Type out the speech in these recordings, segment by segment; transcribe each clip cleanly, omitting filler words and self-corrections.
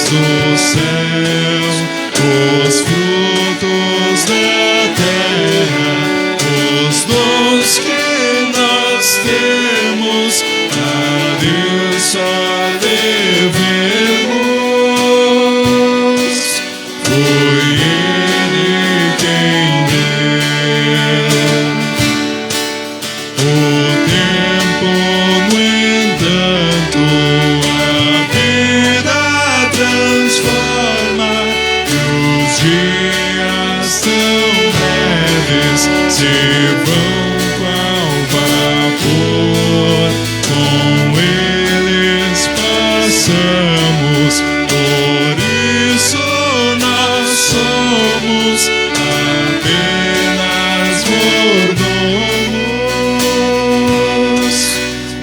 do céu, os frutos da terra, os dons que nós temos, a Deus só devemos. Foi Ele quem deu. O tempo, no entanto, a vida transforma, e os dias tão breves se vão qual vapor. Com eles passamos, por isso nós somos apenas mordomos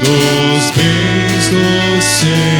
dos bens do Senhor.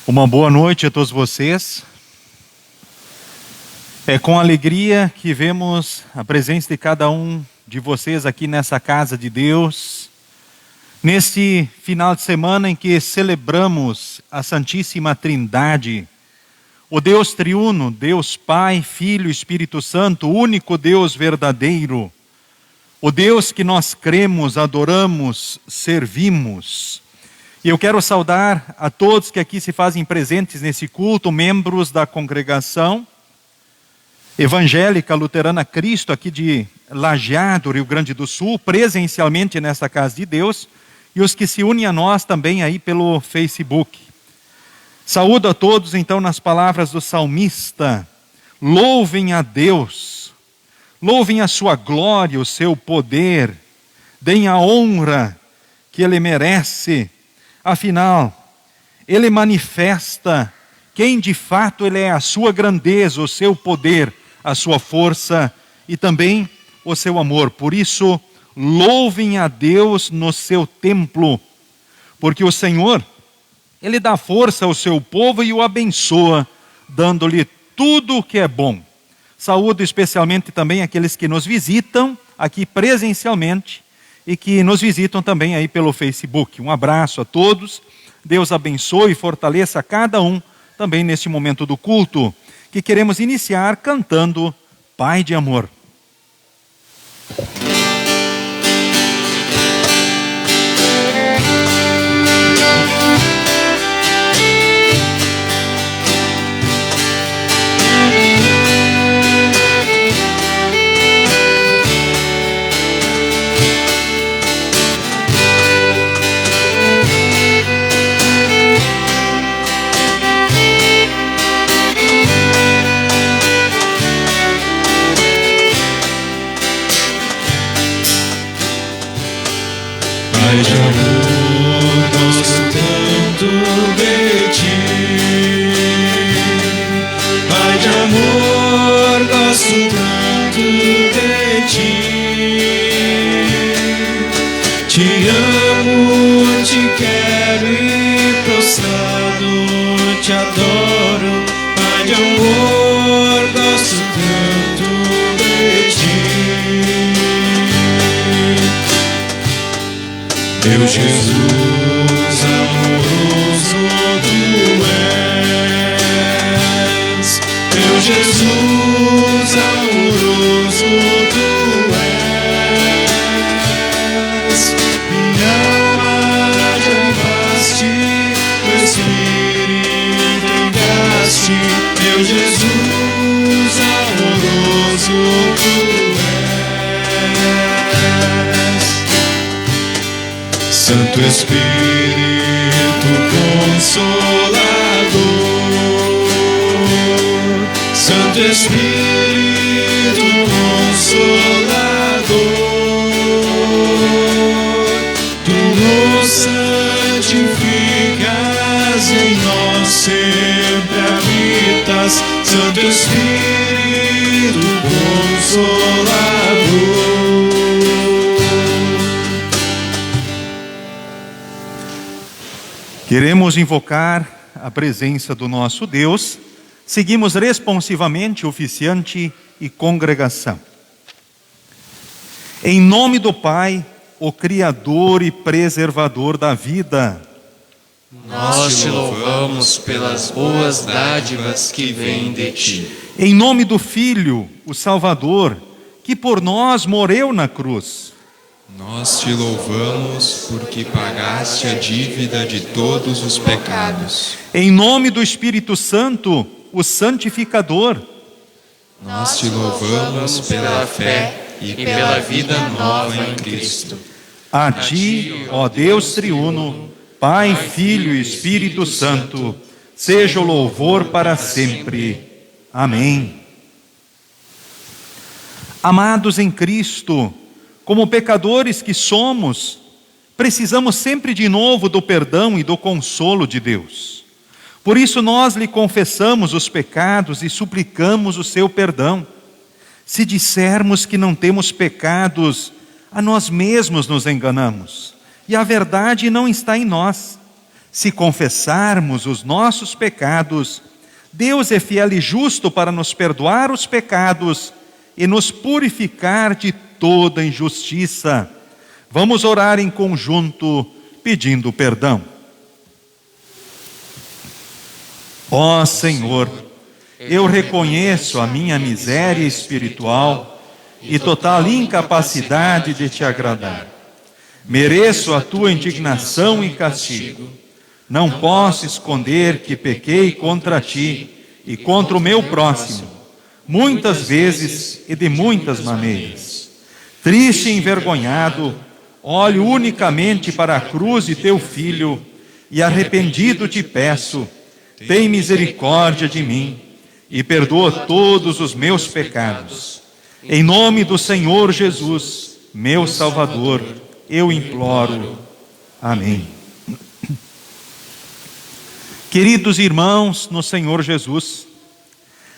Uma boa noite a todos vocês. É com alegria que vemos a presença de cada um de vocês aqui nessa casa de Deus, neste final de semana em que celebramos a Santíssima Trindade, o Deus triuno, Deus Pai, Filho e Espírito Santo, o único Deus verdadeiro, o Deus que nós cremos, adoramos, servimos. E eu quero saudar a todos que aqui se fazem presentes nesse culto, membros da congregação Evangélica Luterana Cristo, aqui de Lajeado, Rio Grande do Sul, presencialmente nesta casa de Deus, e os que se unem a nós também aí pelo Facebook. Saúdo a todos então nas palavras do salmista: louvem a Deus, louvem a sua glória, o seu poder, deem a honra que Ele merece. Afinal, Ele manifesta quem de fato Ele é, a sua grandeza, o seu poder, a sua força e também o seu amor. Por isso, louvem a Deus no seu templo, porque o Senhor, Ele dá força ao seu povo e o abençoa, dando-lhe tudo o que é bom. Saúdo especialmente também aqueles que nos visitam aqui presencialmente e que nos visitam também aí pelo Facebook. Um abraço a todos, Deus abençoe e fortaleça cada um também neste momento do culto, que queremos iniciar cantando Pai de Amor. Pai de amor, gosto tanto de ti. Pai de amor, gosto tanto de ti. Te amo, te quero e prostrado te adoro. Pai de amor, gosto tanto de ti. Meu Jesus amoroso tu és, meu Jesus amoroso tu és. Minha alma te amaste, meu espírito engaste, meu Jesus amoroso tu és. Santo Espírito Consolador, Santo Espírito Consolador, Tu nos santificas, em nós sempre habitas. Santo Espírito Consolador. Queremos invocar a presença do nosso Deus. Seguimos responsivamente oficiante e congregação. Em nome do Pai, o Criador e Preservador da vida, Nós te louvamos pelas boas dádivas que vêm de ti. em nome do Filho, o Salvador, que por nós morreu na cruz, Nós te louvamos porque pagaste a dívida de todos os pecados. em nome do Espírito Santo, o Santificador, Nós te louvamos pela fé e pela vida nova em Cristo. a Ti, ó Deus triuno, Pai, Filho e Espírito Santo, seja o louvor para sempre. Amém. Amados em Cristo, como pecadores que somos, precisamos sempre de novo do perdão e do consolo de Deus. Por isso nós lhe confessamos os pecados e suplicamos o seu perdão. Se dissermos que não temos pecados, a nós mesmos nos enganamos, e a verdade não está em nós. Se confessarmos os nossos pecados, Deus é fiel e justo para nos perdoar os pecados e nos purificar de toda injustiça. Vamos orar em conjunto, pedindo perdão. Ó Senhor, eu reconheço a minha miséria espiritual e total incapacidade de te agradar. Mereço a tua indignação e castigo. Não posso esconder que pequei contra ti e contra o meu próximo, muitas vezes e de muitas maneiras. Triste e envergonhado, olho unicamente para a cruz de teu Filho e arrependido te peço, tem misericórdia de mim e perdoa todos os meus pecados. Em nome do Senhor Jesus, meu Salvador, eu imploro. Amém. Queridos irmãos no Senhor Jesus,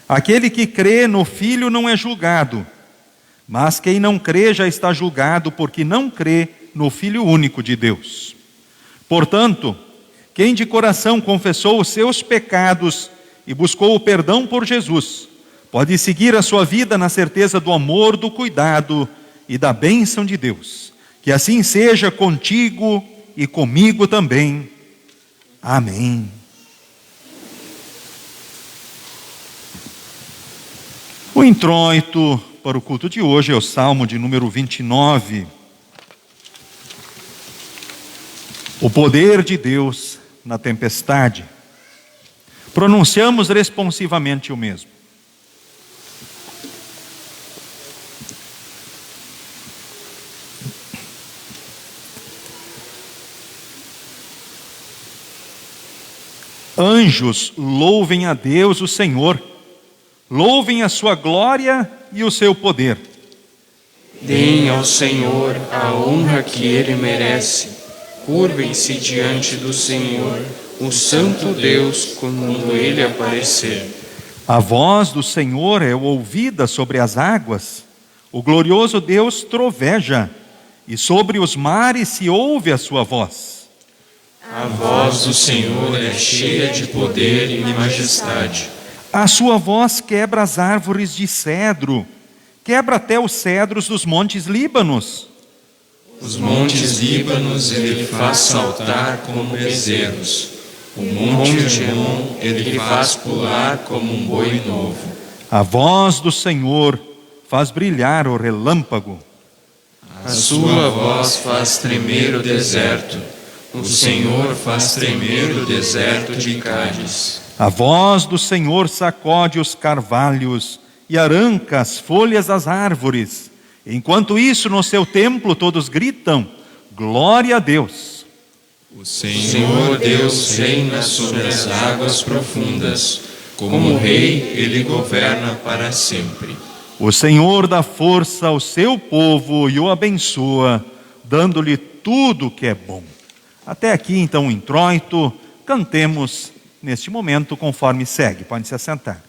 aquele que crê no Filho não é julgado, mas quem não crê já está julgado porque não crê no Filho único de Deus. Portanto, quem de coração confessou os seus pecados e buscou o perdão por Jesus, pode seguir a sua vida na certeza do amor, do cuidado e da bênção de Deus. Que assim seja contigo e comigo também. Amém. O introito para o culto de hoje é o Salmo de número 29. O poder de Deus na tempestade. Pronunciamos responsivamente o mesmo. Anjos, louvem a Deus o Senhor. Louvem a sua glória e o seu poder. Deem ao Senhor a honra que Ele merece. Curvem-se diante do Senhor, o Santo Deus, quando Ele aparecer. A voz do Senhor é ouvida sobre as águas. O glorioso Deus troveja, e sobre os mares se ouve a sua voz. A voz do Senhor é cheia de poder e majestade. A sua voz quebra as árvores de cedro, quebra até os cedros dos montes Líbanos. Os montes Líbanos Ele faz saltar como bezerros. O monte Hermon Ele faz pular como um boi novo. A voz do Senhor faz brilhar o relâmpago. A sua voz faz tremer o deserto. O Senhor faz tremer o deserto de Cádiz. A voz do Senhor sacode os carvalhos e arranca as folhas das árvores. Enquanto isso, no seu templo, todos gritam: glória a Deus. O Senhor Deus reina sobre as águas profundas. Como Rei, Ele governa para sempre. O Senhor dá força ao seu povo e o abençoa, dando-lhe tudo o que é bom. Até aqui, então, o introito. Cantemos neste momento conforme segue. Pode se assentar.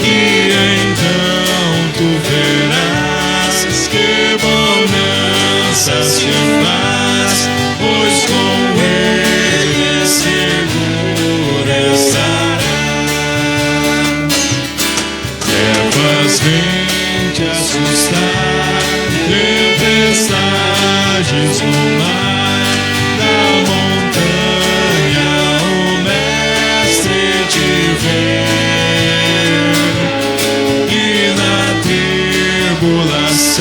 e então tu verás que bonança se faz, pois com ele seguro estará. Trevas vêm te assustar, tempestades no mar, da montanha o mestre te vê, e na tribulação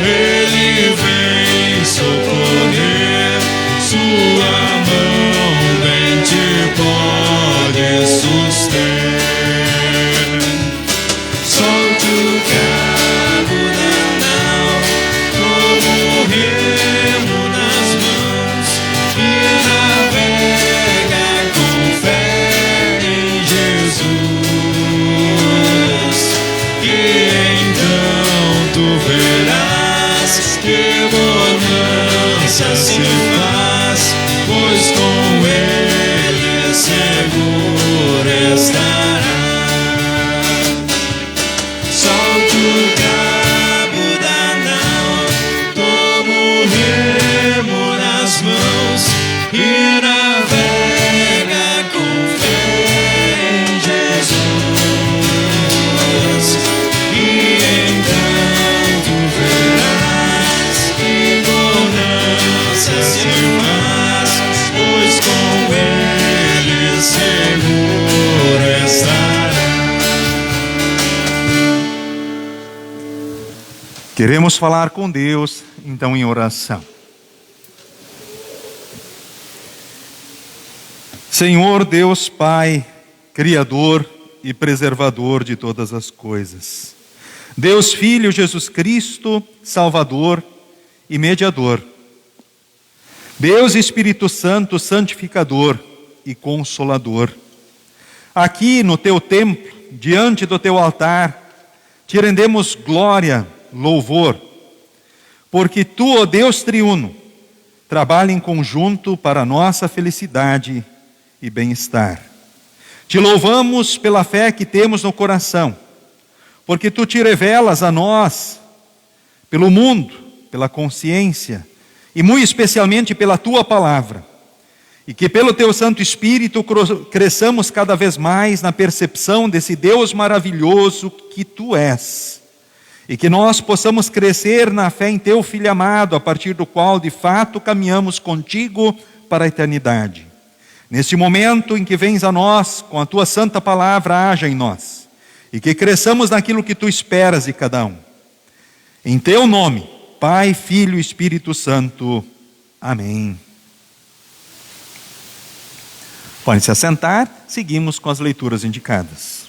ele vem socorrer, sua mão bem te pode suster. Solte o cabo da nau, como o remo nas mãos, e navega com fé em Jesus, e então tu verás que bonança se faz, pois com ele seguro estará. Solte o cabo da nau, toma o remo nas mãos e navega com fé em Jesus, e então tu verás que bonança se faz, pois com ele seguro estará. Queremos falar com Deus, então, em oração. Senhor Deus Pai, Criador e Preservador de todas as coisas. Deus Filho Jesus Cristo, Salvador e Mediador. Deus Espírito Santo, Santificador e Consolador. Aqui no Teu templo, diante do Teu altar, te rendemos glória, louvor, porque Tu, ó Deus triuno, trabalha em conjunto para a nossa felicidade e bem-estar. Te louvamos pela fé que temos no coração, porque Tu te revelas a nós, pelo mundo, pela consciência, e muito especialmente pela Tua palavra, e que pelo Teu Santo Espírito cresçamos cada vez mais na percepção desse Deus maravilhoso que Tu és, e que nós possamos crescer na fé em Teu Filho amado, a partir do qual de fato caminhamos contigo para a eternidade. Neste momento em que vens a nós, com a Tua santa palavra, haja em nós, e que cresçamos naquilo que Tu esperas de cada um. Em Teu nome, Pai, Filho e Espírito Santo. Amém. Podem se assentar, seguimos com as leituras indicadas.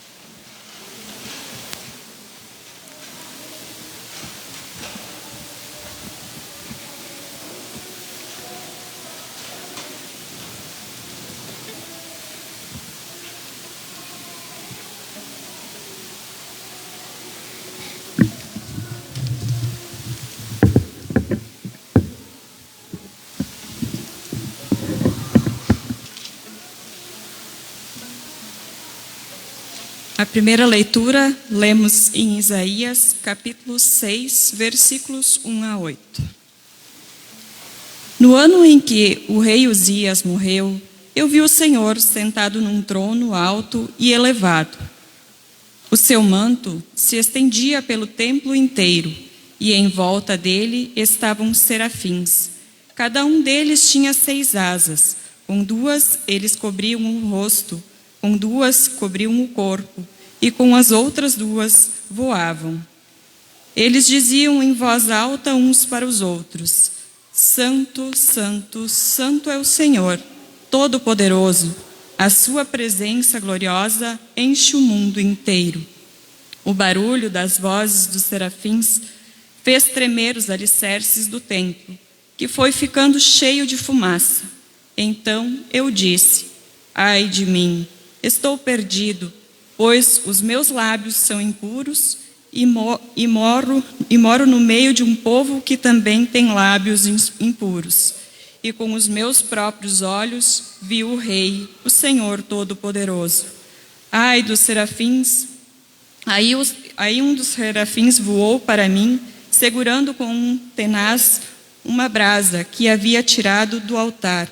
A primeira leitura, lemos em Isaías, capítulo 6, versículos 1 a 8. No ano em que o rei Uzias morreu, eu vi o Senhor sentado num trono alto e elevado. O seu manto se estendia pelo templo inteiro, e em volta dele estavam serafins. Cada um deles tinha 6 asas, com 2 eles cobriam o rosto, com 2 cobriam o corpo, e com as outras 2 voavam. Eles diziam em voz alta uns para os outros: Santo, Santo, Santo é o Senhor, Todo-Poderoso. A sua presença gloriosa enche o mundo inteiro. O barulho das vozes dos serafins fez tremer os alicerces do templo, que foi ficando cheio de fumaça. Então eu disse: ai de mim, estou perdido, pois os meus lábios são impuros e moro no meio de um povo que também tem lábios impuros. e com os meus próprios olhos vi o Rei, o Senhor Todo-Poderoso. Ai dos serafins! Aí um dos serafins voou para mim, segurando com um tenaz uma brasa que havia tirado do altar.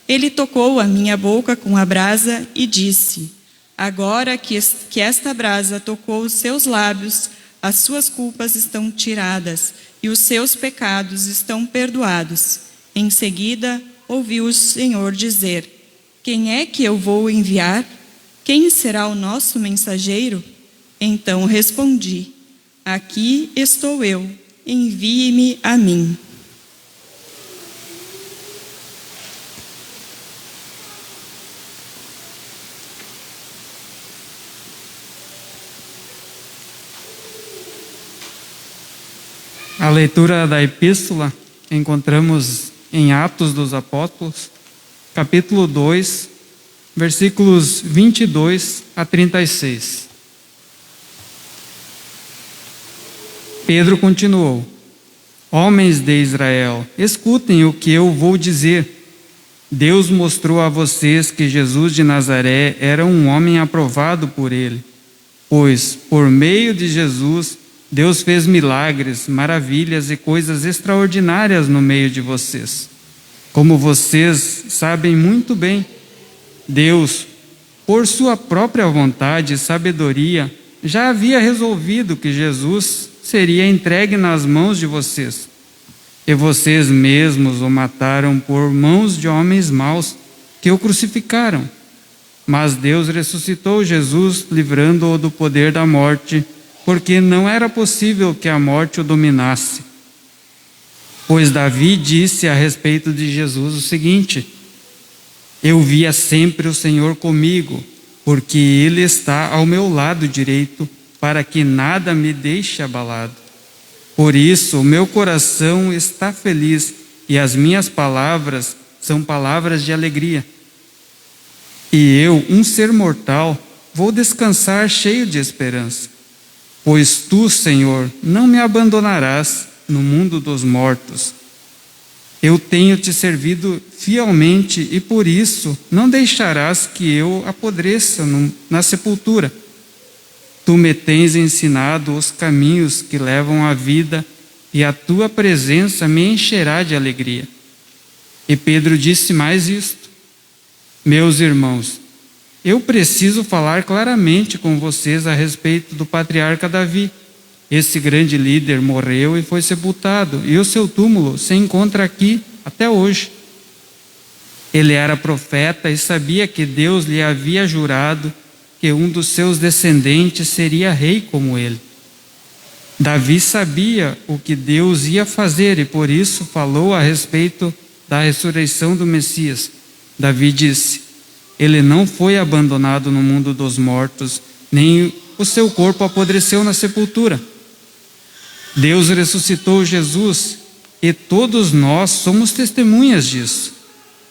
Ele tocou a minha boca com a brasa e disse: agora que esta brasa tocou os seus lábios, as suas culpas estão tiradas e os seus pecados estão perdoados. Em seguida, ouvi o Senhor dizer: quem é que eu vou enviar? Quem será o nosso mensageiro? Então respondi: aqui estou eu, envie-me a mim. A leitura da epístola encontramos em Atos dos Apóstolos, capítulo 2, versículos 22 a 36. Pedro continuou: homens de Israel, escutem o que eu vou dizer. Deus mostrou a vocês que Jesus de Nazaré era um homem aprovado por ele, pois, por meio de Jesus, Deus fez milagres, maravilhas e coisas extraordinárias no meio de vocês. Como vocês sabem muito bem, Deus, por sua própria vontade e sabedoria, já havia resolvido que Jesus seria entregue nas mãos de vocês. E vocês mesmos o mataram por mãos de homens maus que o crucificaram. Mas Deus ressuscitou Jesus, livrando-o do poder da morte, porque não era possível que a morte o dominasse. Pois Davi disse a respeito de Jesus o seguinte: eu via sempre o Senhor comigo, porque Ele está ao meu lado direito, para que nada me deixe abalado. Por isso, o meu coração está feliz e as minhas palavras são palavras de alegria. E eu, um ser mortal, vou descansar cheio de esperança. Pois tu, Senhor, não me abandonarás no mundo dos mortos. Eu tenho te servido fielmente e por isso não deixarás que eu apodreça na sepultura. Tu me tens ensinado os caminhos que levam à vida e a tua presença me encherá de alegria. E Pedro disse mais isto: meus irmãos, eu preciso falar claramente com vocês a respeito do patriarca Davi. Esse grande líder morreu e foi sepultado, e o seu túmulo se encontra aqui até hoje. Ele era profeta e sabia que Deus lhe havia jurado que um dos seus descendentes seria rei como ele. Davi sabia o que Deus ia fazer e por isso falou a respeito da ressurreição do Messias. Davi disse: ele não foi abandonado no mundo dos mortos, nem o seu corpo apodreceu na sepultura. Deus ressuscitou Jesus e todos nós somos testemunhas disso,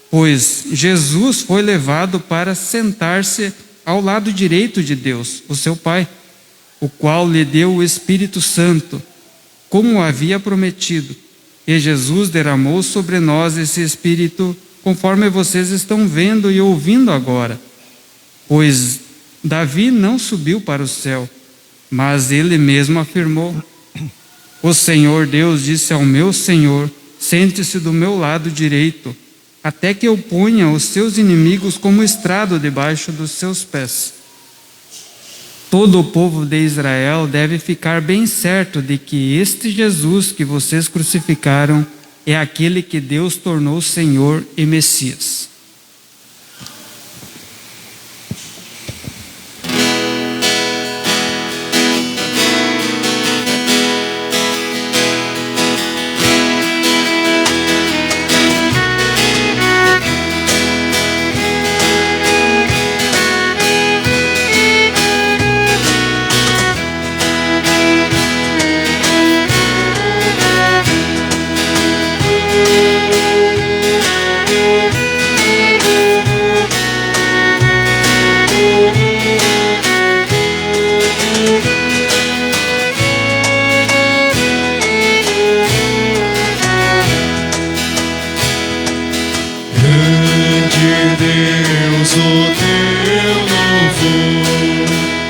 pois Jesus foi levado para sentar-se ao lado direito de Deus, o seu Pai, o qual lhe deu o Espírito Santo, como havia prometido. E Jesus derramou sobre nós esse Espírito, conforme vocês estão vendo e ouvindo agora. Pois Davi não subiu para o céu, mas ele mesmo afirmou: o Senhor Deus disse ao meu Senhor: sente-se do meu lado direito, até que eu ponha os seus inimigos como estrado debaixo dos seus pés. Todo o povo de Israel deve ficar bem certo de que este Jesus que vocês crucificaram é aquele que Deus tornou Senhor e Messias.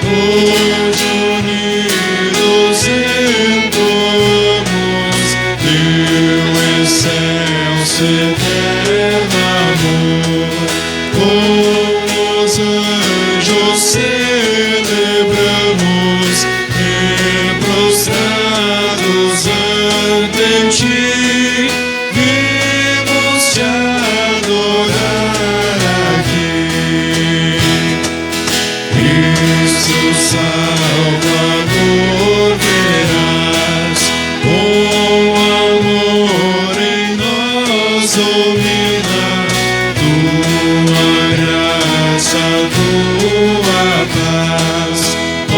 Hoje unidos entoamos teu excelso eterno amor. Com os anjos celebramos e prostrados ante ti, vimos te adorar aqui. Cristo Salvador verás, com amor em nós domina, tua graça, tua paz, ó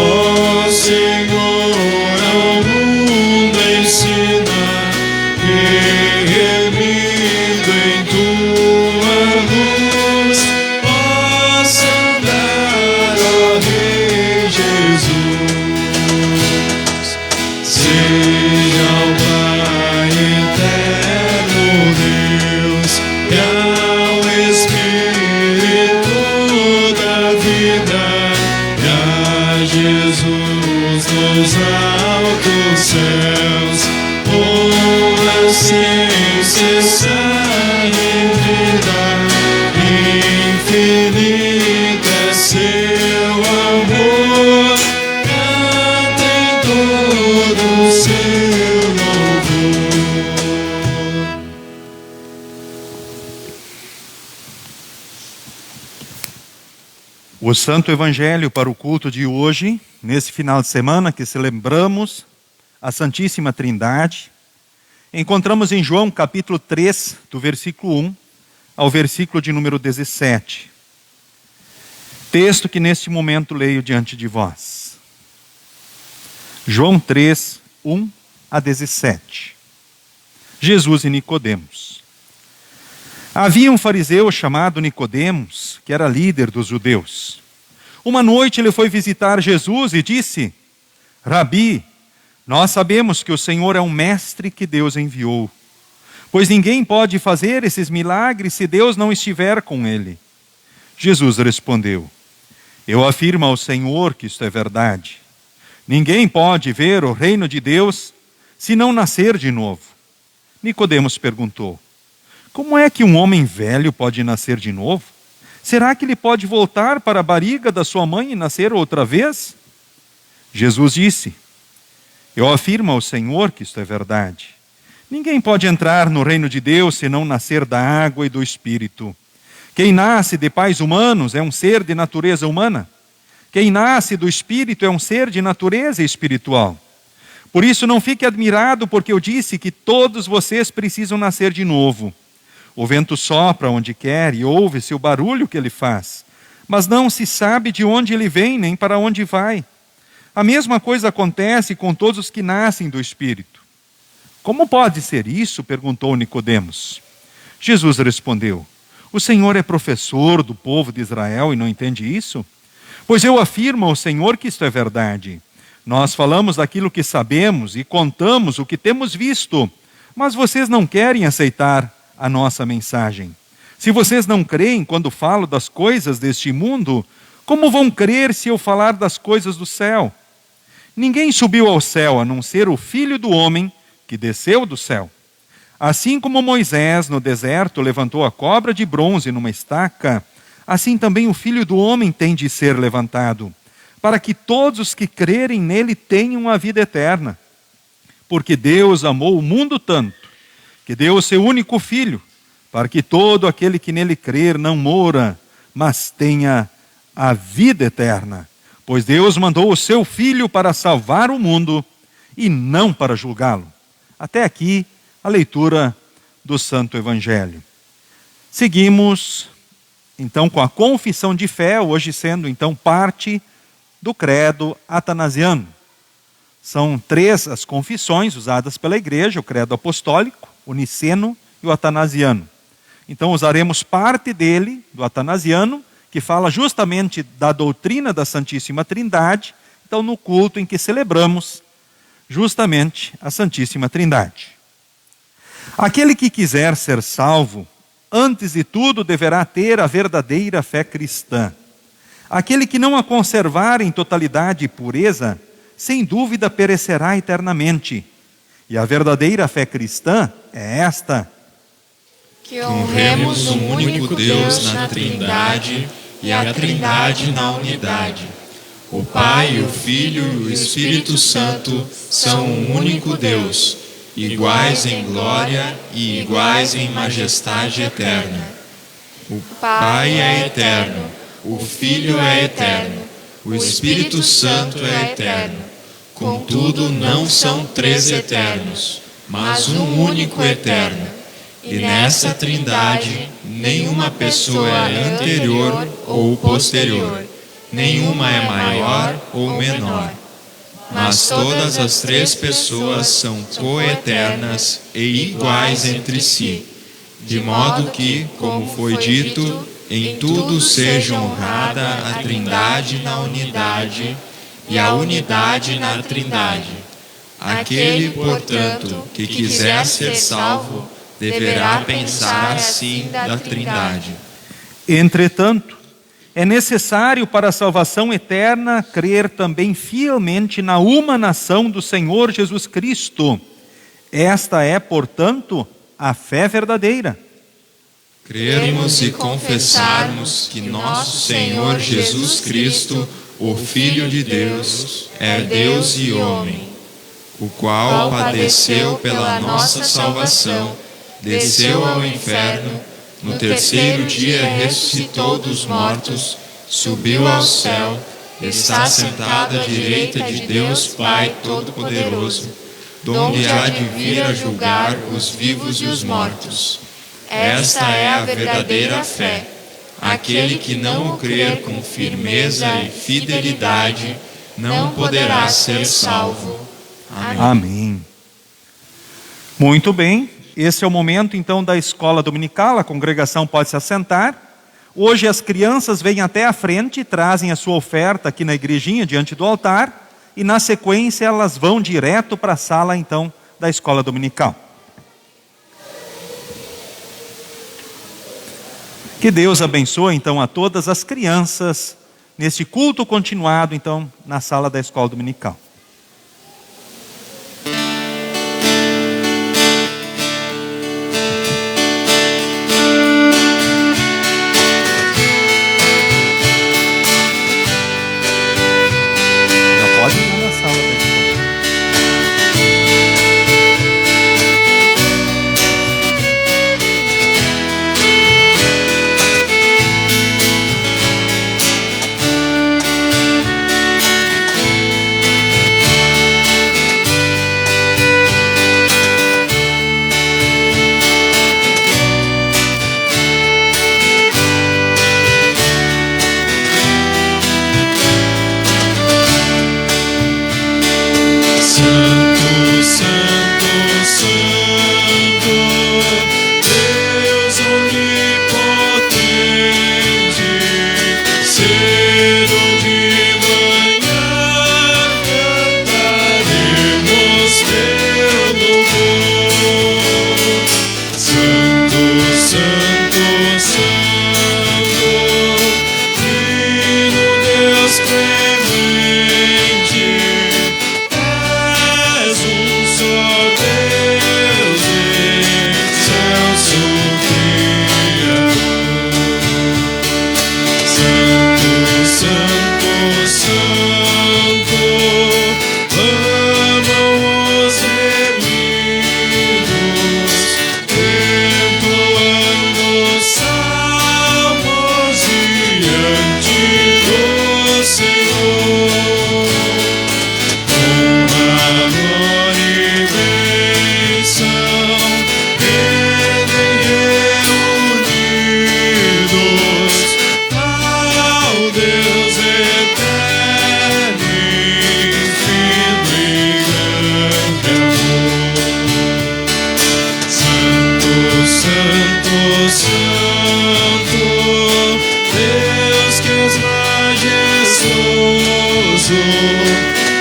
Senhor, ao mundo ensina, que remido em tua luz possa andar, ó Rei Jesus. Seja ao Pai eterno Deus e ao Espírito da vida e a Jesus nos altos céus, honra sem cessar em vida infinita é seu amor, cantem todo o seu louvor. O Santo Evangelho para o culto de hoje, nesse final de semana que celebramos a Santíssima Trindade, encontramos em João capítulo 3, do versículo 1 ao versículo de número 17. Texto que neste momento leio diante de vós. João 3, 1 a 17. Jesus e Nicodemos. Havia um fariseu chamado Nicodemos, que era líder dos judeus. Uma noite ele foi visitar Jesus e disse: Rabi, nós sabemos que o Senhor é um mestre que Deus enviou, pois ninguém pode fazer esses milagres se Deus não estiver com ele. Jesus respondeu: Eu afirmo ao Senhor que isto é verdade. Ninguém pode ver o reino de Deus se não nascer de novo. Nicodemos perguntou: Como é que um homem velho pode nascer de novo? Será que ele pode voltar para a barriga da sua mãe e nascer outra vez? Jesus disse: Eu afirmo ao Senhor que isto é verdade. Ninguém pode entrar no reino de Deus se não nascer da água e do Espírito. Quem nasce de pais humanos é um ser de natureza humana. Quem nasce do Espírito é um ser de natureza espiritual. Por isso não fique admirado porque eu disse que todos vocês precisam nascer de novo. O vento sopra onde quer e ouve-se o barulho que ele faz, mas não se sabe de onde ele vem nem para onde vai. A mesma coisa acontece com todos os que nascem do Espírito. Como pode ser isso? Perguntou Nicodemos. Jesus respondeu: O Senhor é professor do povo de Israel e não entende isso? Pois eu afirmo ao Senhor que isto é verdade. Nós falamos daquilo que sabemos e contamos o que temos visto, mas vocês não querem aceitar a nossa mensagem. Se vocês não creem quando falo das coisas deste mundo, como vão crer se eu falar das coisas do céu? Ninguém subiu ao céu a não ser o Filho do Homem que desceu do céu. Assim como Moisés no deserto levantou a cobra de bronze numa estaca, assim também o Filho do Homem tem de ser levantado, para que todos os que crerem nele tenham a vida eterna. Porque Deus amou o mundo tanto, que deu o seu único Filho, para que todo aquele que nele crer não morra, mas tenha a vida eterna. Pois Deus mandou o seu Filho para salvar o mundo e não para julgá-lo. Até aqui a leitura do Santo Evangelho. Seguimos então com a confissão de fé, hoje sendo então parte do credo atanasiano. São 3 as confissões usadas pela igreja: o credo apostólico, o niceno e o atanasiano. Então usaremos parte dele, do atanasiano, que fala justamente da doutrina da Santíssima Trindade, então no culto em que celebramos justamente a Santíssima Trindade. Aquele que quiser ser salvo, antes de tudo deverá ter a verdadeira fé cristã. Aquele que não a conservar em totalidade e pureza, sem dúvida perecerá eternamente. E a verdadeira fé cristã é esta: que honremos o único Deus na Trindade e a Trindade na unidade. O Pai, o Filho e o Espírito Santo são um único Deus, iguais em glória e iguais em majestade eterna. O Pai é eterno, o Filho é eterno, o Espírito Santo é eterno. Contudo, não são três eternos, mas um único eterno. E nessa Trindade, nenhuma pessoa é anterior ou posterior, nenhuma é maior ou menor. Mas todas as três pessoas são coeternas e iguais entre si, de modo que, como foi dito, em tudo seja honrada a Trindade na unidade e a unidade na Trindade. Aquele, portanto, que quiser ser salvo, deverá pensar assim da Trindade. Entretanto, é necessário para a salvação eterna crer também fielmente na humanação do Senhor Jesus Cristo. Esta é, portanto, a fé verdadeira. Crermos e confessarmos que nosso Senhor Jesus Cristo, o Filho de Deus, é Deus e homem, o qual padeceu pela nossa salvação, desceu ao inferno, no terceiro dia ressuscitou dos mortos, subiu ao céu, está sentado à direita de Deus Pai Todo-Poderoso, donde há de vir a julgar os vivos e os mortos. Esta é a verdadeira fé. Aquele que não o crer com firmeza e fidelidade não poderá ser salvo. Amém. Amém. Muito bem. Esse é o momento, então, da escola dominical. A congregação pode se assentar. Hoje as crianças vêm até a frente, trazem a sua oferta aqui na igrejinha, diante do altar, e na sequência elas vão direto para a sala, então, da escola dominical. Que Deus abençoe, então, a todas as crianças, nesse culto continuado, então, na sala da escola dominical.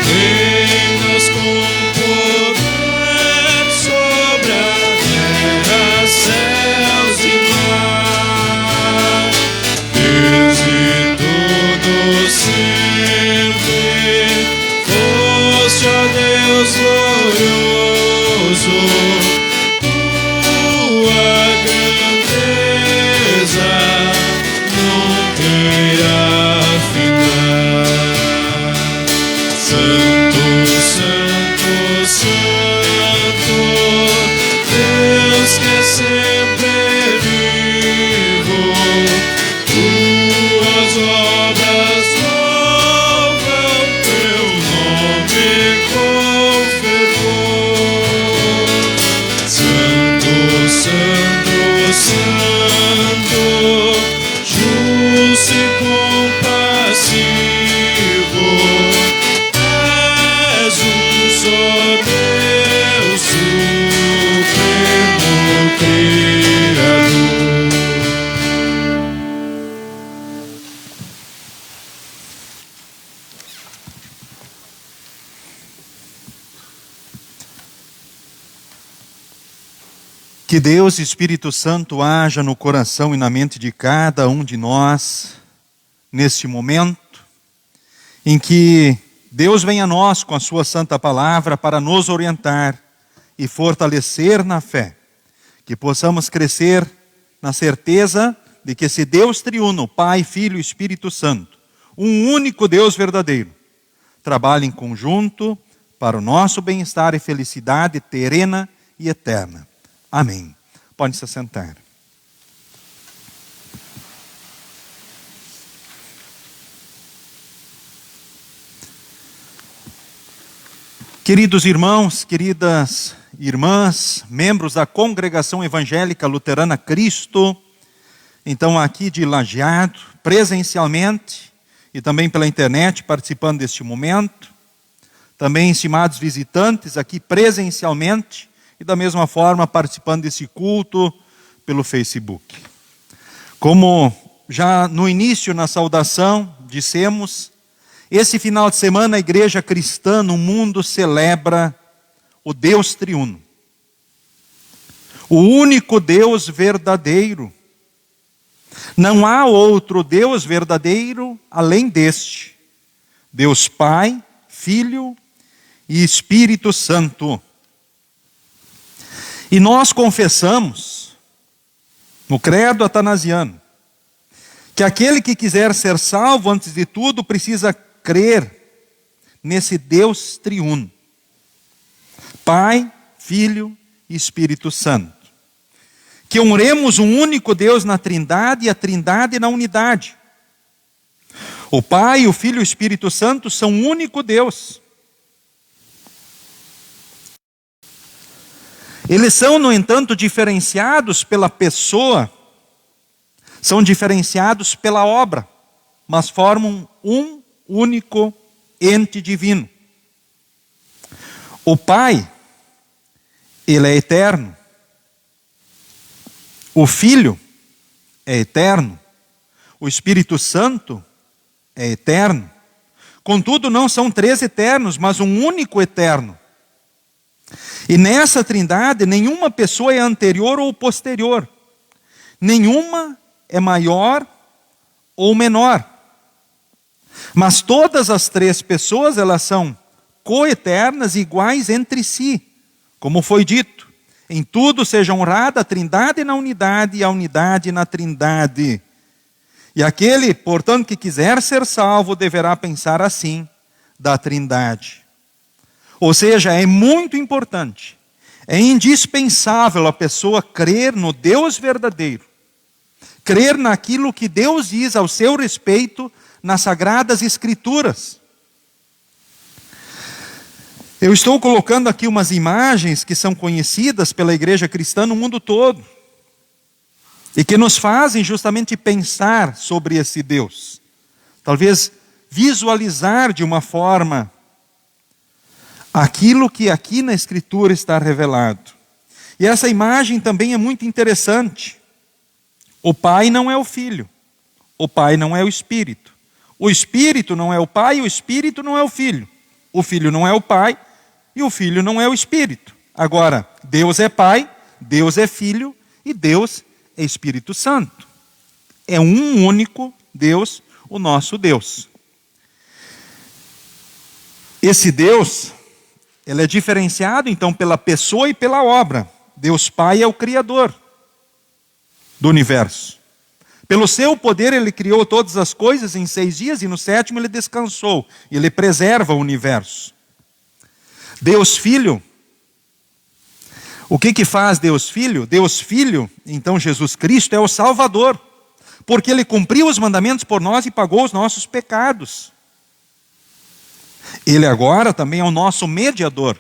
Reinas com poder sobre a terra, céus e mar. Desde todo Que Deus, Espírito Santo, haja no coração e na mente de cada um de nós, neste momento, em que Deus vem a nós com a sua santa palavra para nos orientar e fortalecer na fé. Que possamos crescer na certeza de que esse Deus triuno, Pai, Filho e Espírito Santo, um único Deus verdadeiro, trabalha em conjunto para o nosso bem-estar e felicidade terrena e eterna. Amém. Pode se sentar. Queridos irmãos, queridas irmãs, membros da Congregação Evangélica Luterana Cristo, então aqui de Lajeado, presencialmente e também pela internet, participando deste momento, também estimados visitantes aqui presencialmente e da mesma forma participando desse culto pelo Facebook. Como já no início na saudação dissemos, esse final de semana a igreja cristã no mundo celebra o Deus triuno. O único Deus verdadeiro. Não há outro Deus verdadeiro além deste. Deus Pai, Filho e Espírito Santo. E nós confessamos, no credo atanasiano, que aquele que quiser ser salvo, antes de tudo, precisa crer nesse Deus triuno. Pai, Filho e Espírito Santo. Que honremos um único Deus na Trindade e a Trindade na unidade. O Pai, o Filho e o Espírito Santo são um único Deus. Eles são, no entanto, diferenciados pela pessoa, são diferenciados pela obra, mas formam um único ente divino. O Pai, ele é eterno. O Filho é eterno. O Espírito Santo é eterno. Contudo, não são três eternos, mas um único eterno. E nessa trindade, nenhuma pessoa é anterior ou posterior. Nenhuma é maior ou menor. Mas todas as três pessoas, elas são coeternas, iguais entre si. Como foi dito, em tudo seja honrada a trindade na unidade e a unidade na trindade. E aquele, portanto, que quiser ser salvo, deverá pensar assim da trindade. Ou seja, é muito importante, é indispensável a pessoa crer no Deus verdadeiro, crer naquilo que Deus diz ao seu respeito nas Sagradas Escrituras. Eu estou colocando aqui umas imagens que são conhecidas pela igreja cristã no mundo todo e que nos fazem justamente pensar sobre esse Deus. Talvez visualizar de uma forma aquilo que aqui na Escritura está revelado. E essa imagem também é muito interessante. O Pai não é o Filho. O Pai não é o Espírito. O Espírito não é o Pai, o Espírito não é o Filho. O Filho não é o Pai e o Filho não é o Espírito. Agora, Deus é Pai, Deus é Filho e Deus é Espírito Santo. É um único Deus, o nosso Deus. Esse Deus, ele é diferenciado então pela pessoa e pela obra. Deus Pai é o Criador do universo. Pelo seu poder ele criou todas as coisas em 6 dias e no 7º ele descansou. Ele preserva o universo. Deus Filho, o que faz Deus Filho? Deus Filho, então Jesus Cristo é o Salvador, porque ele cumpriu os mandamentos por nós e pagou os nossos pecados. Ele agora também é o nosso mediador.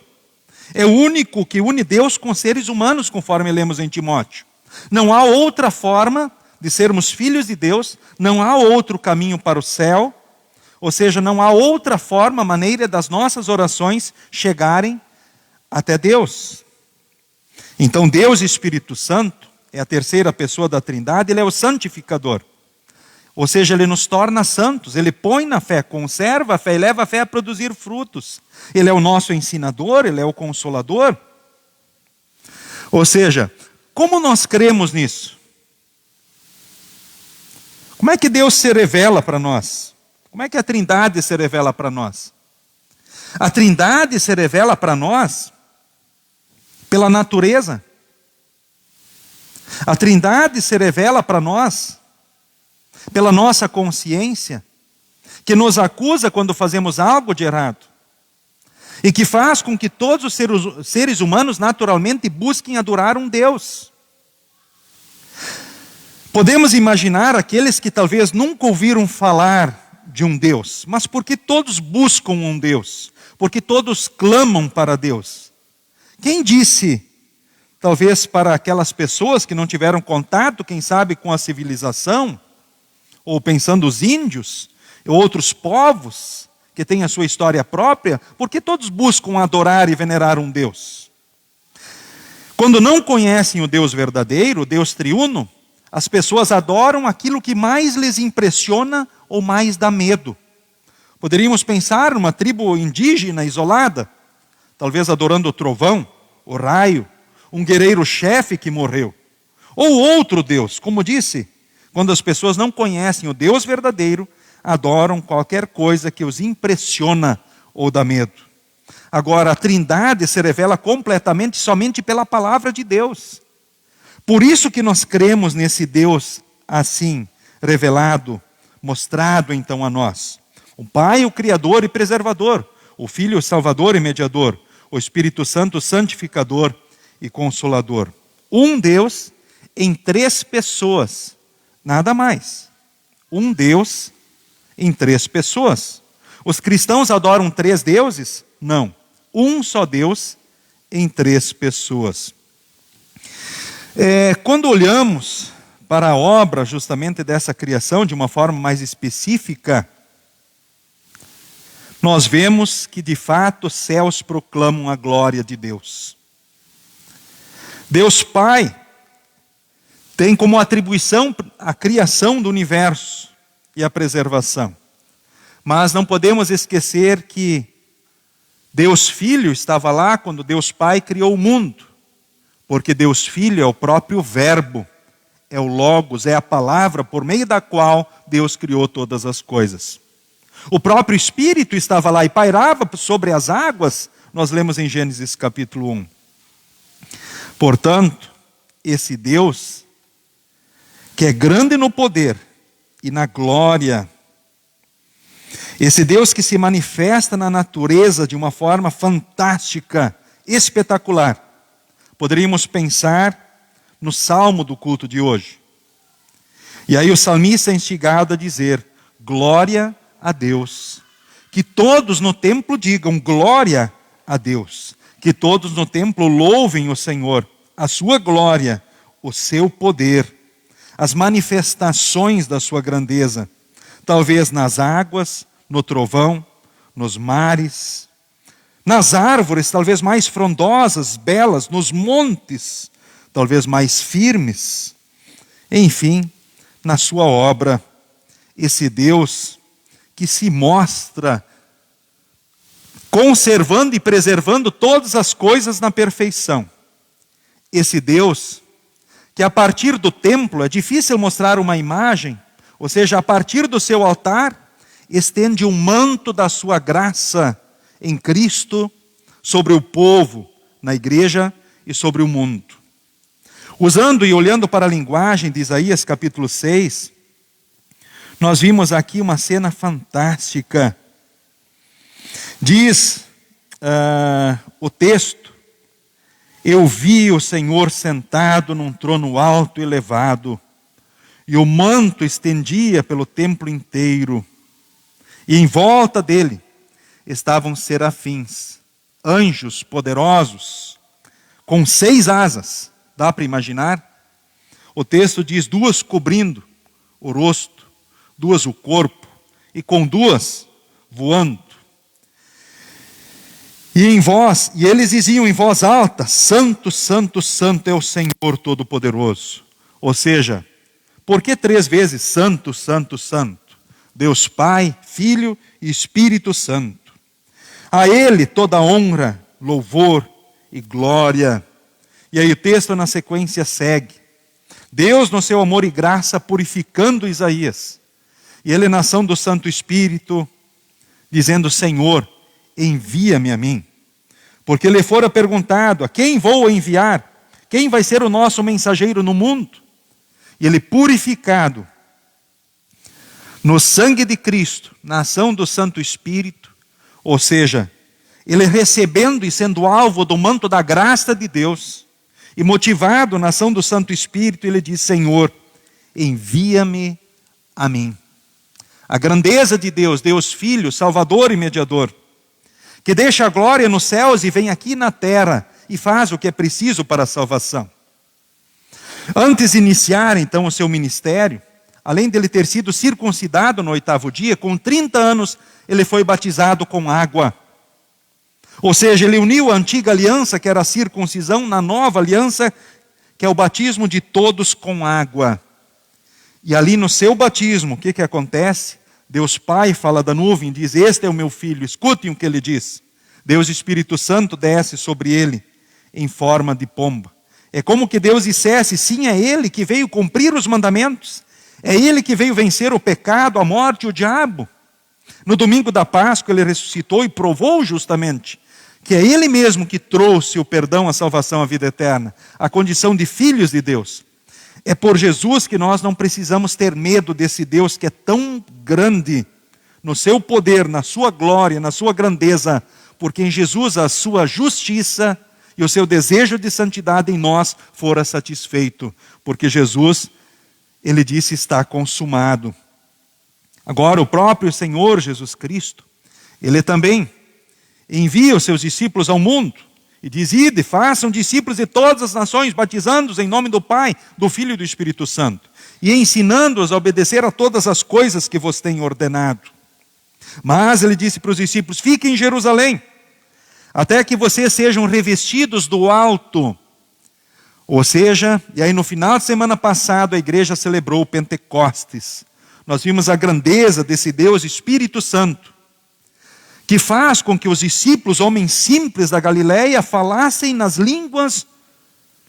É o único que une Deus com seres humanos, conforme lemos em Timóteo. Não há outra forma de sermos filhos de Deus, não há outro caminho para o céu, ou seja, não há outra forma, maneira das nossas orações chegarem até Deus. Então Deus Espírito Santo é a terceira pessoa da Trindade, ele é o santificador. Ou seja, ele nos torna santos, ele põe na fé, conserva a fé e leva a fé a produzir frutos. Ele é o nosso ensinador, ele é o consolador. Ou seja, Como nós cremos nisso? Como é que Deus se revela para nós? Como é que a Trindade se revela para nós? A Trindade se revela para nós pela natureza. A Trindade se revela para nós pela nossa consciência, que nos acusa quando fazemos algo de errado e que faz com que todos os seres humanos naturalmente busquem adorar um Deus. Podemos imaginar aqueles que talvez nunca ouviram falar de um Deus, mas porque todos buscam um Deus, porque todos clamam para Deus. Quem disse, talvez para aquelas pessoas que não tiveram contato, quem sabe, com a civilização, ou pensando os índios, outros povos que têm a sua história própria, porque todos buscam adorar e venerar um Deus? Quando não conhecem o Deus verdadeiro, o Deus triuno, as pessoas adoram aquilo que mais lhes impressiona ou mais dá medo. Poderíamos pensar numa tribo indígena isolada, talvez adorando o trovão, o raio, um guerreiro-chefe que morreu. Ou outro Deus, como disse, quando as pessoas não conhecem o Deus verdadeiro, adoram qualquer coisa que os impressiona ou dá medo. Agora, a Trindade se revela completamente somente pela palavra de Deus. Por isso que nós cremos nesse Deus assim, revelado, mostrado então a nós. O Pai, o Criador e Preservador, o Filho, o Salvador e Mediador, o Espírito Santo, o Santificador e Consolador. Um Deus em 3 pessoas, nada mais. Um Deus em 3 pessoas. Os cristãos adoram 3 deuses? Não. Um só Deus em 3 pessoas. Quando olhamos para a obra justamente dessa criação de uma forma mais específica, nós vemos que de fato os céus proclamam a glória de Deus. Deus Pai tem como atribuição a criação do universo e a preservação. Mas não podemos esquecer que Deus Filho estava lá quando Deus Pai criou o mundo. Porque Deus Filho é o próprio Verbo, é o Logos, é a palavra por meio da qual Deus criou todas as coisas. O próprio Espírito estava lá e pairava sobre as águas, nós lemos em Gênesis capítulo 1. Portanto, esse Deus, que é grande no poder e na glória, esse Deus que se manifesta na natureza de uma forma fantástica, espetacular, poderíamos pensar no salmo do culto de hoje. E aí o salmista é instigado a dizer: glória a Deus. Que todos no templo digam glória a Deus. Que todos no templo louvem o Senhor, a sua glória, o seu poder, as manifestações da sua grandeza. Talvez nas águas, no trovão, nos mares, nas árvores, talvez mais frondosas, belas, nos montes, talvez mais firmes. Enfim, na sua obra, esse Deus que se mostra conservando e preservando todas as coisas na perfeição. Esse Deus que a partir do templo, é difícil mostrar uma imagem, ou seja, a partir do seu altar, estende um manto da sua graça em Cristo, sobre o povo, na igreja e sobre o mundo. Usando e olhando para a linguagem de Isaías capítulo 6, nós vimos aqui uma cena fantástica. Diz o texto: eu vi o Senhor sentado num trono alto e elevado, e o manto estendia pelo templo inteiro, e em volta dele estavam serafins, anjos poderosos, com 6 asas. Dá para imaginar? O texto diz: 2 cobrindo o rosto, 2 o corpo, e com 2 voando. E eles diziam em voz alta: Santo, Santo, Santo é o Senhor Todo-Poderoso. Ou seja, por que 3 vezes Santo, Santo, Santo? Deus Pai, Filho e Espírito Santo. A Ele toda honra, louvor e glória. E aí o texto na sequência segue. Deus, no seu amor e graça, purificando Isaías. E ele, na ação do Santo Espírito, dizendo: Senhor, envia-me a mim. Porque lhe fora perguntado: a quem vou enviar? Quem vai ser o nosso mensageiro no mundo? E ele, purificado no sangue de Cristo, na ação do Santo Espírito, ou seja, ele recebendo e sendo alvo do manto da graça de Deus, e motivado na ação do Santo Espírito, ele diz: Senhor, envia-me a mim. A grandeza de Deus, Deus Filho, Salvador e Mediador, que deixa a glória nos céus e vem aqui na terra e faz o que é preciso para a salvação. Antes de iniciar então o seu ministério, além dele ter sido circuncidado no 8º dia, com 30 anos ele foi batizado com água. Ou seja, ele uniu a antiga aliança, que era a circuncisão, na nova aliança, que é o batismo de todos com água. E ali no seu batismo, o que acontece? Deus Pai fala da nuvem, diz: este é o meu filho, escutem o que ele diz. Deus Espírito Santo desce sobre ele em forma de pomba. É como que Deus dissesse: sim, é ele que veio cumprir os mandamentos. É ele que veio vencer o pecado, a morte e o diabo. No domingo da Páscoa ele ressuscitou e provou justamente que é ele mesmo que trouxe o perdão, a salvação, a vida eterna, a condição de filhos de Deus. É por Jesus que nós não precisamos ter medo desse Deus que é tão grande no seu poder, na sua glória, na sua grandeza, porque em Jesus a sua justiça e o seu desejo de santidade em nós fora satisfeito, porque Jesus, ele disse: está consumado. Agora o próprio Senhor Jesus Cristo, ele também envia os seus discípulos ao mundo e diz: ide, façam discípulos de todas as nações, batizando-os em nome do Pai, do Filho e do Espírito Santo, e ensinando-os a obedecer a todas as coisas que vos tenho ordenado. Mas ele disse para os discípulos: fiquem em Jerusalém, até que vocês sejam revestidos do alto. Ou seja, e aí no final de semana passado a igreja celebrou o Pentecostes. Nós vimos a grandeza desse Deus Espírito Santo, que faz com que os discípulos, homens simples da Galileia, falassem nas línguas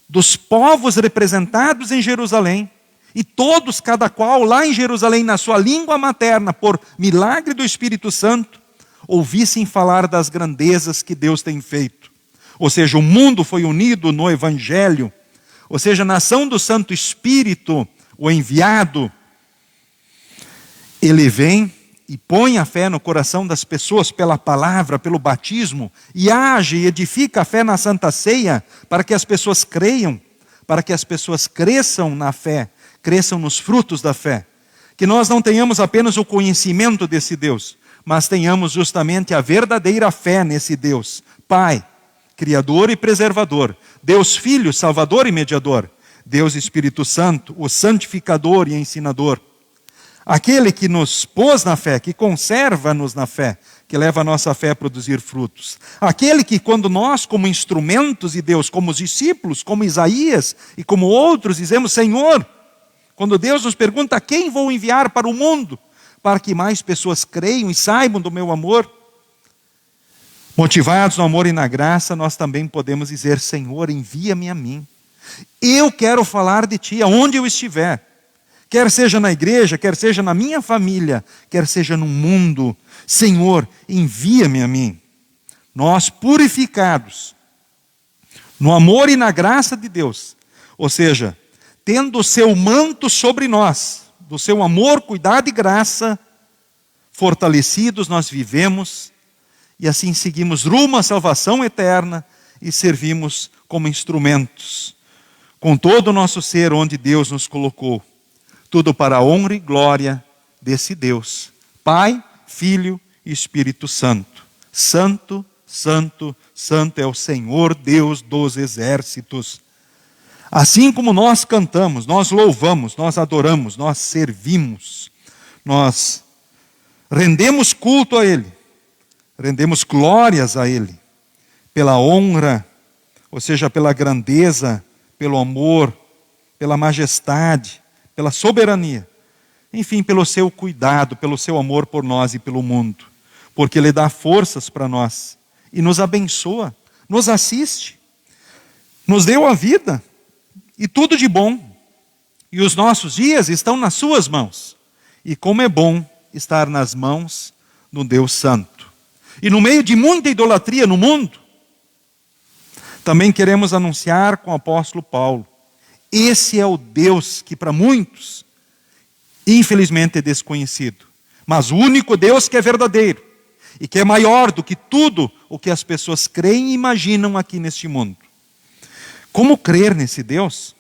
dos povos representados em Jerusalém. E todos, cada qual, lá em Jerusalém, na sua língua materna, por milagre do Espírito Santo, ouvissem falar das grandezas que Deus tem feito. Ou seja, o mundo foi unido no Evangelho. Ou seja, na ação do Santo Espírito, o enviado, ele vem e põe a fé no coração das pessoas pela palavra, pelo batismo, e age e edifica a fé na Santa Ceia, para que as pessoas creiam, para que as pessoas cresçam na fé, cresçam nos frutos da fé. Que nós não tenhamos apenas o conhecimento desse Deus, mas tenhamos justamente a verdadeira fé nesse Deus, Pai, Criador e Preservador, Deus Filho, Salvador e Mediador, Deus Espírito Santo, o Santificador e Ensinador. Aquele que nos pôs na fé, que conserva-nos na fé, que leva a nossa fé a produzir frutos. Aquele que, quando nós, como instrumentos de Deus, como os discípulos, como Isaías e como outros, dizemos: Senhor, quando Deus nos pergunta: a quem vou enviar para o mundo, para que mais pessoas creiam e saibam do meu amor? Motivados no amor e na graça, nós também podemos dizer: Senhor, envia-me a mim. Eu quero falar de Ti aonde eu estiver. Quer seja na igreja, quer seja na minha família, quer seja no mundo. Senhor, envia-me a mim. Nós, purificados no amor e na graça de Deus, ou seja, tendo o seu manto sobre nós, do seu amor, cuidado e graça, fortalecidos nós vivemos e assim seguimos rumo à salvação eterna e servimos como instrumentos, com todo o nosso ser onde Deus nos colocou. Tudo para a honra e glória desse Deus, Pai, Filho e Espírito Santo. Santo, Santo, Santo é o Senhor Deus dos exércitos. Assim como nós cantamos, nós louvamos, nós adoramos, nós servimos, nós rendemos culto a Ele, rendemos glórias a Ele, pela honra, ou seja, pela grandeza, pelo amor, pela majestade, pela soberania, enfim, pelo seu cuidado, pelo seu amor por nós e pelo mundo, porque Ele dá forças para nós e nos abençoa, nos assiste. nos deu a vida e tudo de bom. E os nossos dias estão nas suas mãos. E como é bom estar nas mãos do Deus Santo. E no meio de muita idolatria no mundo, também queremos anunciar com o apóstolo Paulo: esse é o Deus que para muitos, infelizmente, é desconhecido. Mas o único Deus que é verdadeiro e que é maior do que tudo o que as pessoas creem e imaginam aqui neste mundo. Como crer nesse Deus?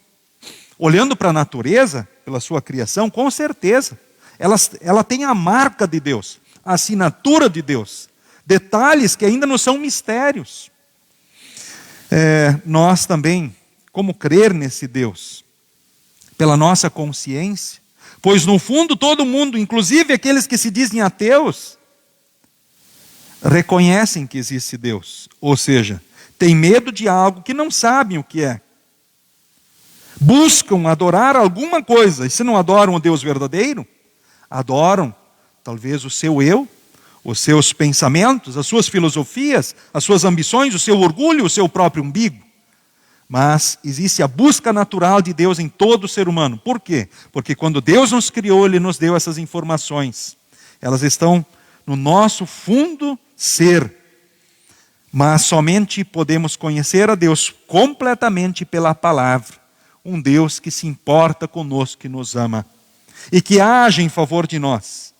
Olhando para a natureza, pela sua criação, com certeza, ela tem a marca de Deus, a assinatura de Deus, detalhes que ainda não são mistérios. Nós também, como crer nesse Deus? Pela nossa consciência, pois no fundo todo mundo, inclusive aqueles que se dizem ateus, reconhecem que existe Deus, ou seja, tem medo de algo que não sabem o que é. Buscam adorar alguma coisa, e se não adoram o Deus verdadeiro, adoram talvez o seu eu, os seus pensamentos, as suas filosofias, as suas ambições, o seu orgulho, o seu próprio umbigo. Mas existe a busca natural de Deus em todo ser humano. Por quê? Porque quando Deus nos criou, Ele nos deu essas informações. Elas estão no nosso fundo ser. Mas somente podemos conhecer a Deus completamente pela palavra. Um Deus que se importa conosco, que nos ama. E que age em favor de nós.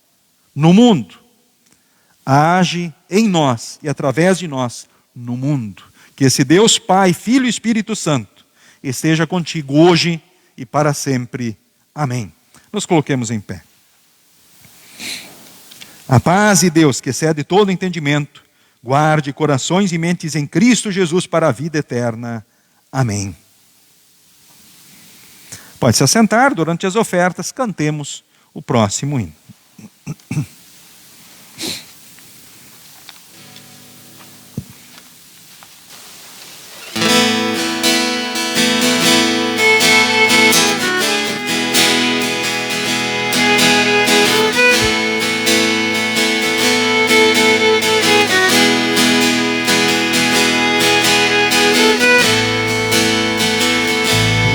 No mundo. Age em nós e através de nós no mundo. Que esse Deus Pai, Filho e Espírito Santo esteja contigo hoje e para sempre. Amém. Nos coloquemos em pé. A paz de Deus, que excede todo entendimento, guarde corações e mentes em Cristo Jesus para a vida eterna. Amém. Pode se assentar. Durante as ofertas, cantemos o próximo hino.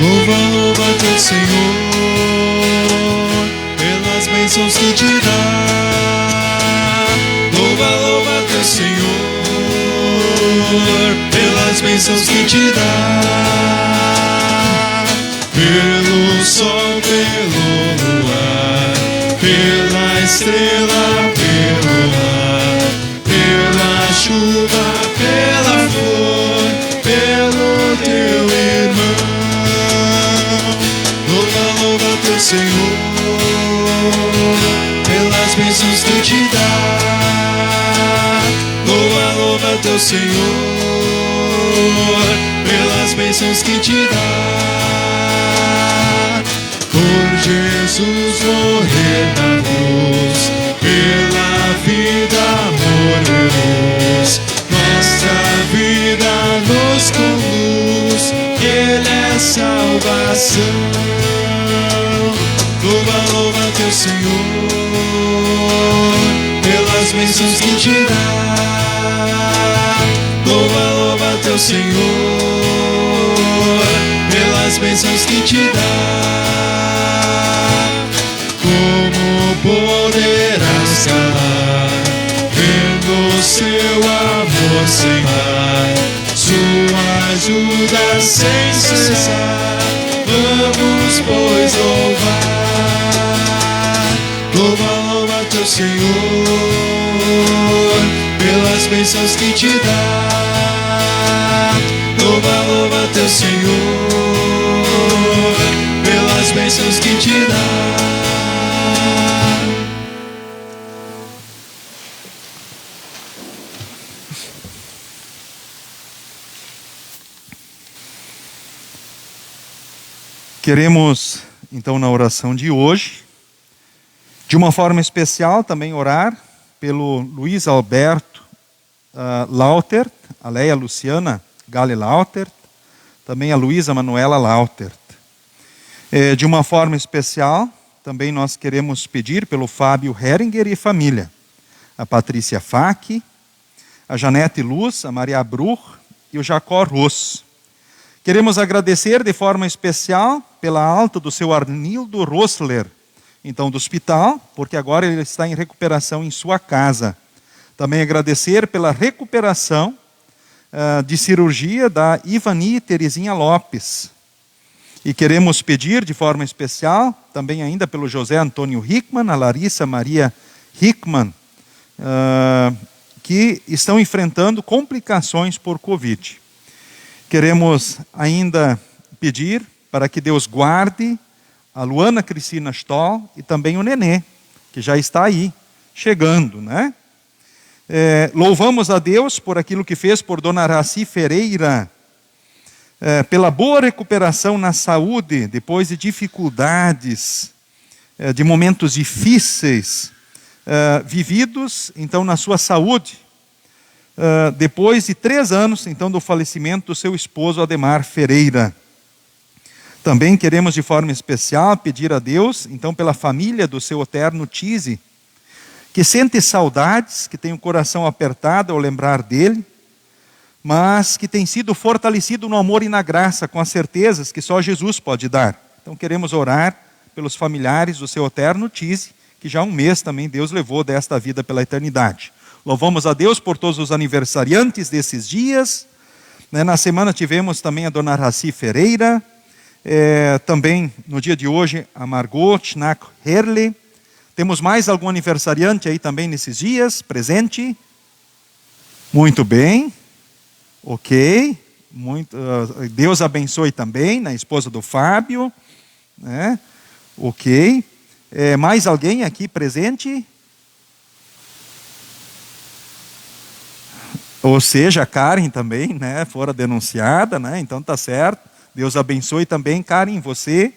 Louva teu Senhor, pelas bênçãos que te dá. Louva teu Senhor, pelas bênçãos que te dá. Pelo sol, pelo luar, pela estrela, pelo mar, pela chuva, pela flor, pelo teu irmão. Louva teu Senhor, pelas bênçãos que te dá. Louva teu Senhor, pelas bênçãos que te dá. Por Jesus morrer na cruz, pela vida morremos. Nossa vida nos conduz, Ele é salvação. Louva teu Senhor, pelas bênçãos que te dá. Louva teu Senhor, pelas bênçãos que te dá. Como poderás calar, vendo seu amor sem par, sua ajuda sem cessar. Vamos, pois, louvar. Louva teu Senhor, pelas bênçãos que te dá. Louva teu Senhor, pelas bênçãos que te dá. Queremos, então, na oração de hoje, de uma forma especial também orar pelo Luiz Alberto Lautert, a Leia Luciana Gale Lautert, também a Luísa Manuela Lautert. De uma forma especial, também nós queremos pedir pelo Fábio Heringer e família, a Patrícia Fac, a Janete Luz, a Maria Bruch e o Jacó Ross, Queremos agradecer de forma especial pela alta do seu Arnildo Rossler, então do hospital, porque agora ele está em recuperação em sua casa. Também agradecer pela recuperação de cirurgia da Ivani Terezinha Lopes. E queremos pedir de forma especial, também ainda pelo José Antônio Hickman, a Larissa Maria Hickman, que estão enfrentando complicações por Covid. Queremos ainda pedir para que Deus guarde a Luana Cristina Stoll e também o Nenê, que já está aí, chegando, né? Louvamos a Deus por aquilo que fez por Dona Raci Ferreira, pela boa recuperação na saúde, depois de dificuldades, de momentos difíceis, vividos, então, na sua saúde, depois de 3 anos, então, do falecimento do seu esposo Ademar Ferreira. Também queremos, de forma especial, pedir a Deus, então, pela família do seu Eterno Tise, que sente saudades, que tem o coração apertado ao lembrar dele, mas que tem sido fortalecido no amor e na graça, com as certezas que só Jesus pode dar. Então queremos orar pelos familiares do seu Eterno Tise, que já há 1 mês também Deus levou desta vida pela eternidade. Louvamos a Deus por todos os aniversariantes desses dias. Na semana tivemos também a Dona Raci Ferreira, também no dia de hoje a Margot Schnack Herle. Temos mais algum aniversariante aí também nesses dias, presente? Muito bem, ok. Deus abençoe também, a esposa do Fábio, né? Ok. Mais alguém aqui presente? Ou seja, a Karen também, né? Fora denunciada, né? Então tá certo. Deus abençoe também, Karen, você,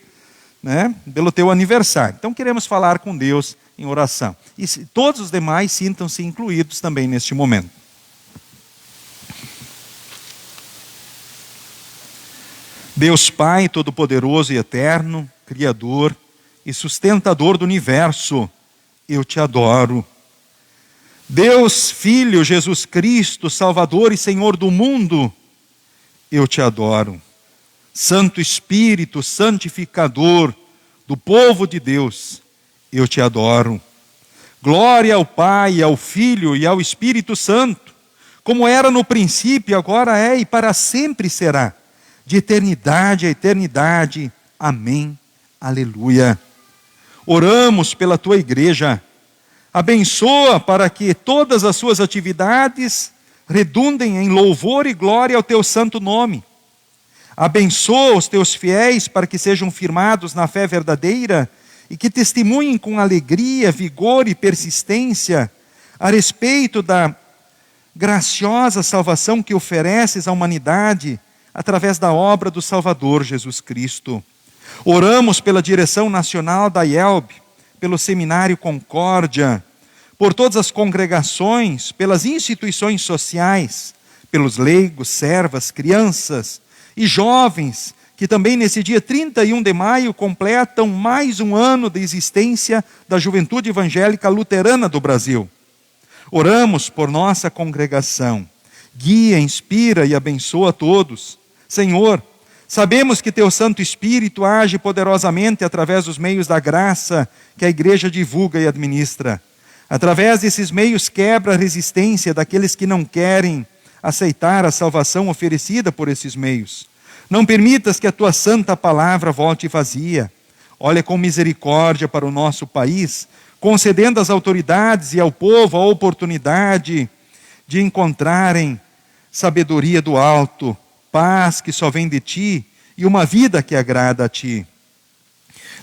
né? Pelo teu aniversário. Então queremos falar com Deus em oração. E todos os demais sintam-se incluídos também neste momento. Deus Pai Todo-Poderoso e Eterno, Criador e Sustentador do Universo, eu te adoro. Deus Filho Jesus Cristo, Salvador e Senhor do mundo, eu te adoro. Santo Espírito Santificador do povo de Deus, eu te adoro. Glória ao Pai, ao Filho e ao Espírito Santo, como era no princípio, agora é e para sempre será, de eternidade a eternidade. Amém. Aleluia. Oramos pela tua igreja. Abençoa para que todas as suas atividades redundem em louvor e glória ao teu santo nome. Abençoa os teus fiéis para que sejam firmados na fé verdadeira e que testemunhem com alegria, vigor e persistência a respeito da graciosa salvação que ofereces à humanidade através da obra do Salvador Jesus Cristo. Oramos pela direção nacional da IELB, pelo Seminário Concórdia, por todas as congregações, pelas instituições sociais, pelos leigos, servas, crianças e jovens, que também nesse dia 31 de maio completam mais um ano de existência da Juventude Evangélica Luterana do Brasil. Oramos por nossa congregação. Guia, inspira e abençoa todos. Senhor, sabemos que teu Santo Espírito age poderosamente através dos meios da graça que a igreja divulga e administra. Através desses meios quebra a resistência daqueles que não querem aceitar a salvação oferecida por esses meios. Não permitas que a tua santa palavra volte vazia. Olha com misericórdia para o nosso país, concedendo às autoridades e ao povo a oportunidade de encontrarem sabedoria do alto, paz que só vem de ti e uma vida que agrada a ti.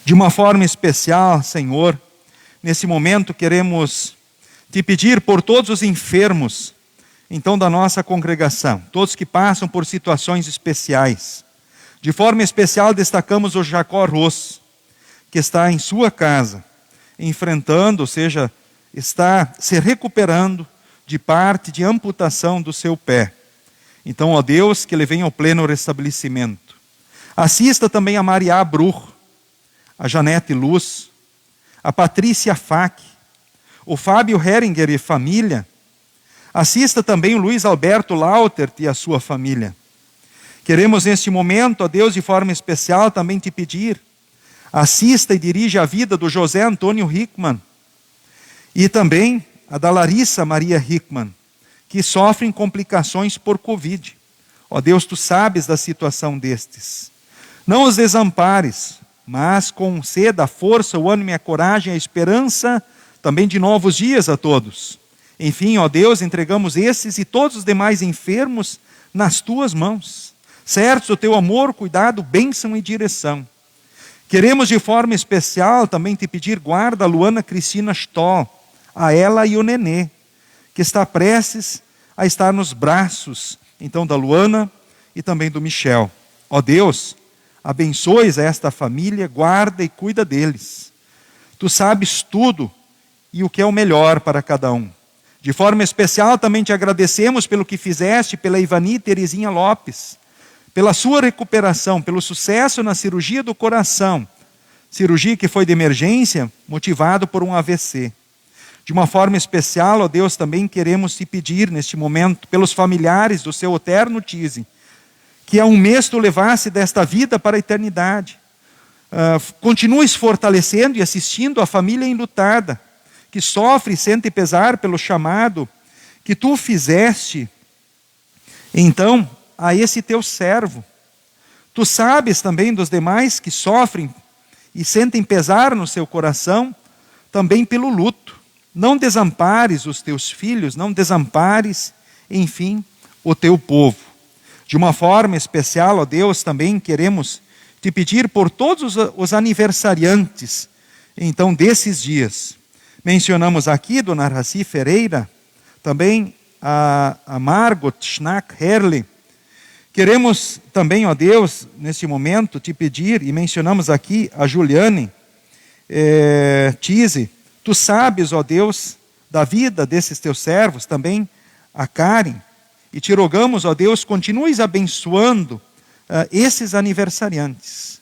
De uma forma especial, Senhor, nesse momento queremos te pedir por todos os enfermos, então, da nossa congregação, todos que passam por situações especiais. De forma especial destacamos o Jacó Ros, que está em sua casa, enfrentando, ou seja, está se recuperando de parte de amputação do seu pé. Então, ó Deus, que ele venha ao pleno restabelecimento. Assista também a Maria Bruch, a Janete Luz, a Patrícia Fac, o Fábio Heringer e família. Assista também o Luiz Alberto Lautert e a sua família. Queremos neste momento, ó Deus, de forma especial também te pedir, assista e dirija a vida do José Antônio Hickman e também a da Larissa Maria Hickman, que sofrem complicações por Covid. Ó Deus, tu sabes da situação destes. Não os desampares, mas conceda a força, o ânimo e a coragem, a esperança também de novos dias a todos. Enfim, ó Deus, entregamos esses e todos os demais enfermos nas tuas mãos, certos do teu amor, cuidado, bênção e direção. Queremos de forma especial também te pedir guarda a Luana Cristina Stoll, a ela e o nenê, que está prestes a estar nos braços, então, da Luana e também do Michel. Ó Deus, abençoes esta família, guarda e cuida deles. Tu sabes tudo e o que é o melhor para cada um. De forma especial também te agradecemos pelo que fizeste pela Ivani Terezinha Lopes, pela sua recuperação, pelo sucesso na cirurgia do coração, cirurgia que foi de emergência, motivado por um AVC. De uma forma especial, ó Deus, também queremos te pedir neste momento, pelos familiares do seu eterno Tise, que há um mês tu levasse desta vida para a eternidade. Continues fortalecendo e assistindo a família enlutada, que sofre e sente pesar pelo chamado que tu fizeste, então, a esse teu servo. Tu sabes também dos demais que sofrem e sentem pesar no seu coração, também pelo luto. Não desampares os teus filhos, não desampares, enfim, o teu povo. De uma forma especial, ó Deus, também queremos te pedir por todos os aniversariantes, então, desses dias. Mencionamos aqui Dona Raci Ferreira, também a Margot Schnack Herle. Queremos também, ó Deus, neste momento, te pedir, e mencionamos aqui a Juliane Tise. Tu sabes, ó Deus, da vida desses teus servos, também a Karen, e te rogamos, ó Deus, continues abençoando esses aniversariantes.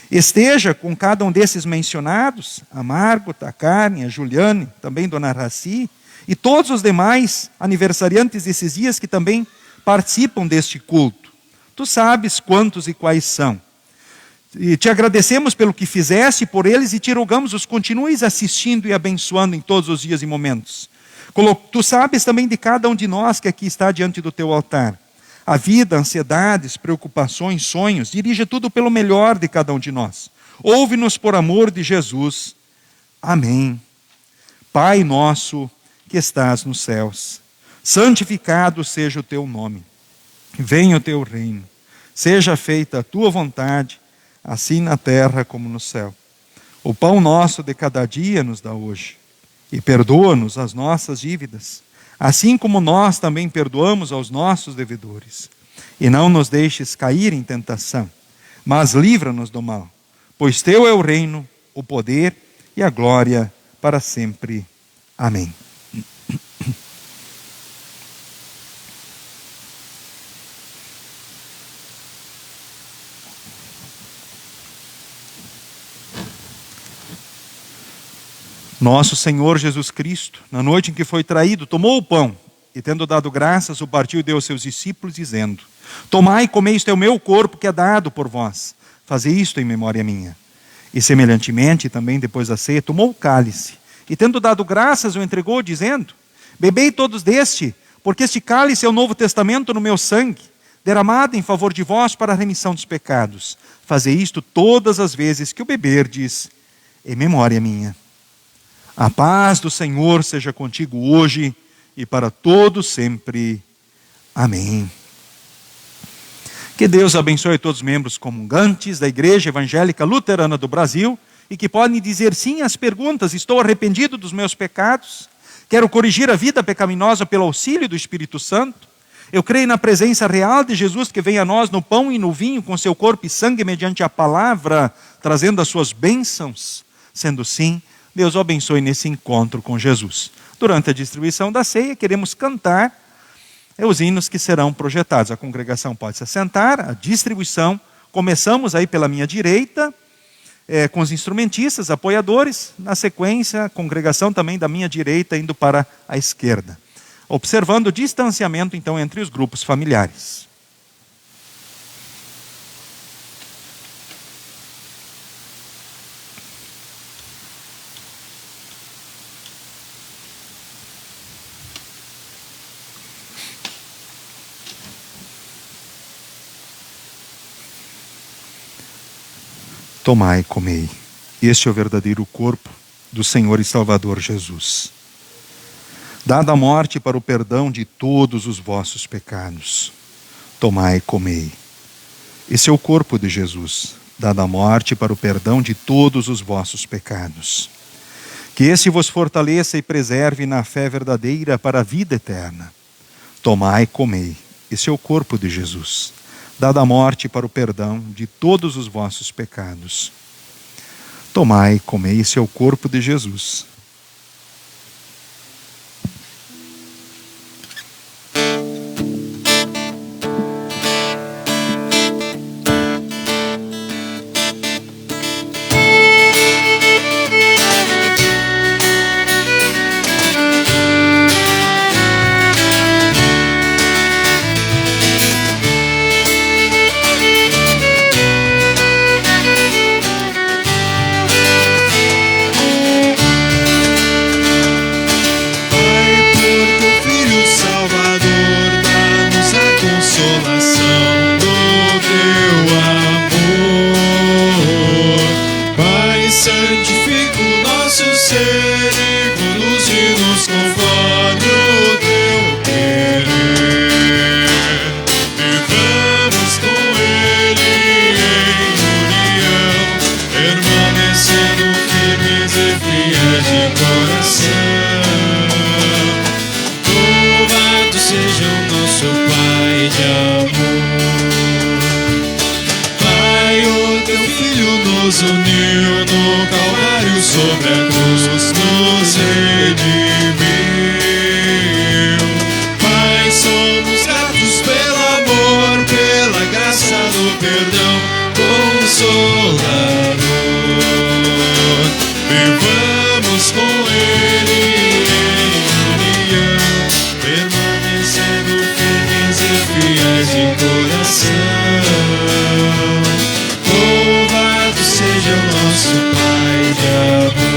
Esteja com cada um desses mencionados, a Margot, a Karen, a Juliane, também Dona Raci, e todos os demais aniversariantes desses dias que também participam deste culto. Tu sabes quantos e quais são. E te agradecemos pelo que fizeste por eles e te rogamos os continues assistindo e abençoando em todos os dias e momentos. Tu sabes também de cada um de nós que aqui está diante do teu altar. A vida, ansiedades, preocupações, sonhos, dirija tudo pelo melhor de cada um de nós. Ouve-nos por amor de Jesus. Amém. Pai nosso que estás nos céus, santificado seja o teu nome. Venha o teu reino. Seja feita a tua vontade, assim na terra como no céu. O pão nosso de cada dia nos dá hoje. E perdoa-nos as nossas dívidas, assim como nós também perdoamos aos nossos devedores. E não nos deixes cair em tentação, mas livra-nos do mal. Pois teu é o reino, o poder e a glória para sempre. Amém. Nosso Senhor Jesus Cristo, na noite em que foi traído, tomou o pão e, tendo dado graças, o partiu e deu aos seus discípulos, dizendo: Tomai e comei, isto é o meu corpo que é dado por vós. Fazei isto em memória minha. E semelhantemente, também depois da ceia, tomou o cálice e, tendo dado graças, o entregou, dizendo: Bebei todos deste, porque este cálice é o novo testamento no meu sangue, derramado em favor de vós para a remissão dos pecados. Fazei isto todas as vezes que o beberdes, em memória minha. A paz do Senhor seja contigo hoje e para todos sempre. Amém. Que Deus abençoe todos os membros comungantes da Igreja Evangélica Luterana do Brasil e que podem dizer sim às perguntas: estou arrependido dos meus pecados, quero corrigir a vida pecaminosa pelo auxílio do Espírito Santo, eu creio na presença real de Jesus que vem a nós no pão e no vinho com seu corpo e sangue mediante a palavra, trazendo as suas bênçãos. Sendo sim, Deus o abençoe nesse encontro com Jesus. Durante a distribuição da ceia, queremos cantar os hinos que serão projetados. A congregação pode se assentar, a distribuição, começamos aí pela minha direita, com os instrumentistas, apoiadores, na sequência, a congregação também da minha direita, indo para a esquerda. Observando o distanciamento, então, entre os grupos familiares. Tomai e comei. Este é o verdadeiro corpo do Senhor e Salvador Jesus, dado a morte para o perdão de todos os vossos pecados. Tomai e comei. Esse é o corpo de Jesus, dado a morte para o perdão de todos os vossos pecados. Que esse vos fortaleça e preserve na fé verdadeira para a vida eterna. Tomai e comei. Esse é o corpo de Jesus, dado a morte para o perdão de todos os vossos pecados. Tomai e comei. Esse é o corpo de Jesus. nos uniu no Calvário, sobre a cruz nos redimiu. Pai, somos gratos pelo amor, pela graça do perdão consolador. Vivamos com Ele em união, permanecendo firmes e fiéis de coração. Louvado seja o nosso Pai de amor.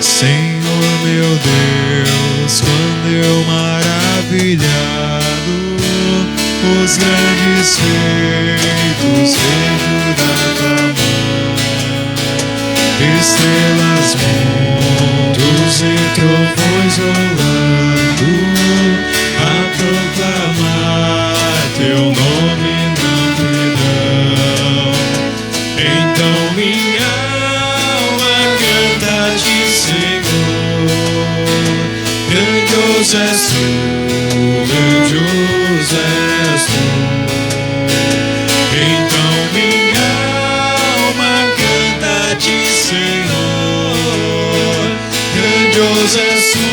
Senhor meu Deus, quando eu maravilhado os grandes feitos vejo da tua mão, estrelas, mundos e trovões rolando a proclamar teu nome na perdão. Então minha alma canta a ti, grandioso és tu, grandioso és tu. Então minha alma canta a ti, Senhor. Grandioso és tu,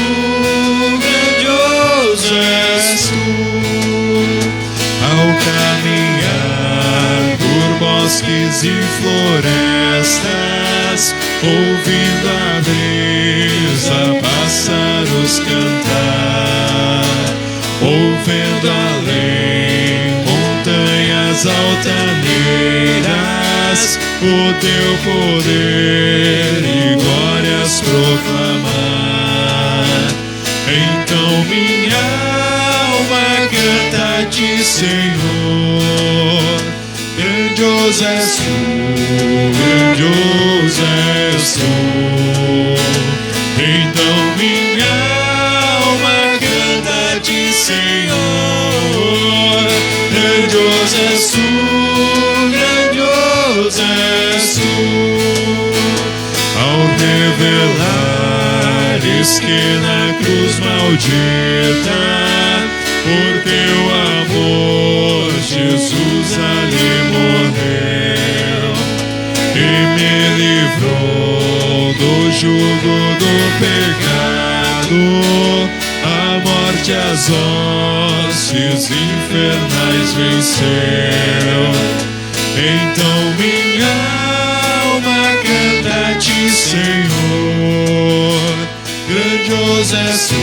grandioso és tu. Ao caminhar por bosques e florestas, ouvindo a brisa, pássaros cantar, ouvindo vendo além montanhas altaneras, o teu poder e glórias proclamar. Então minha alma canta a ti, Senhor. Grandioso és tu, grandioso és tu. Então minha alma canta a ti, Senhor. Grandioso és tu, grandioso és tu. Ao revelares que na cruz maldita, por teu amor, Jesus ali morreu e me livrou do jugo do pecado, a morte, as hostes infernais venceu. Então minha alma canta a ti, Senhor. Grandioso és tu,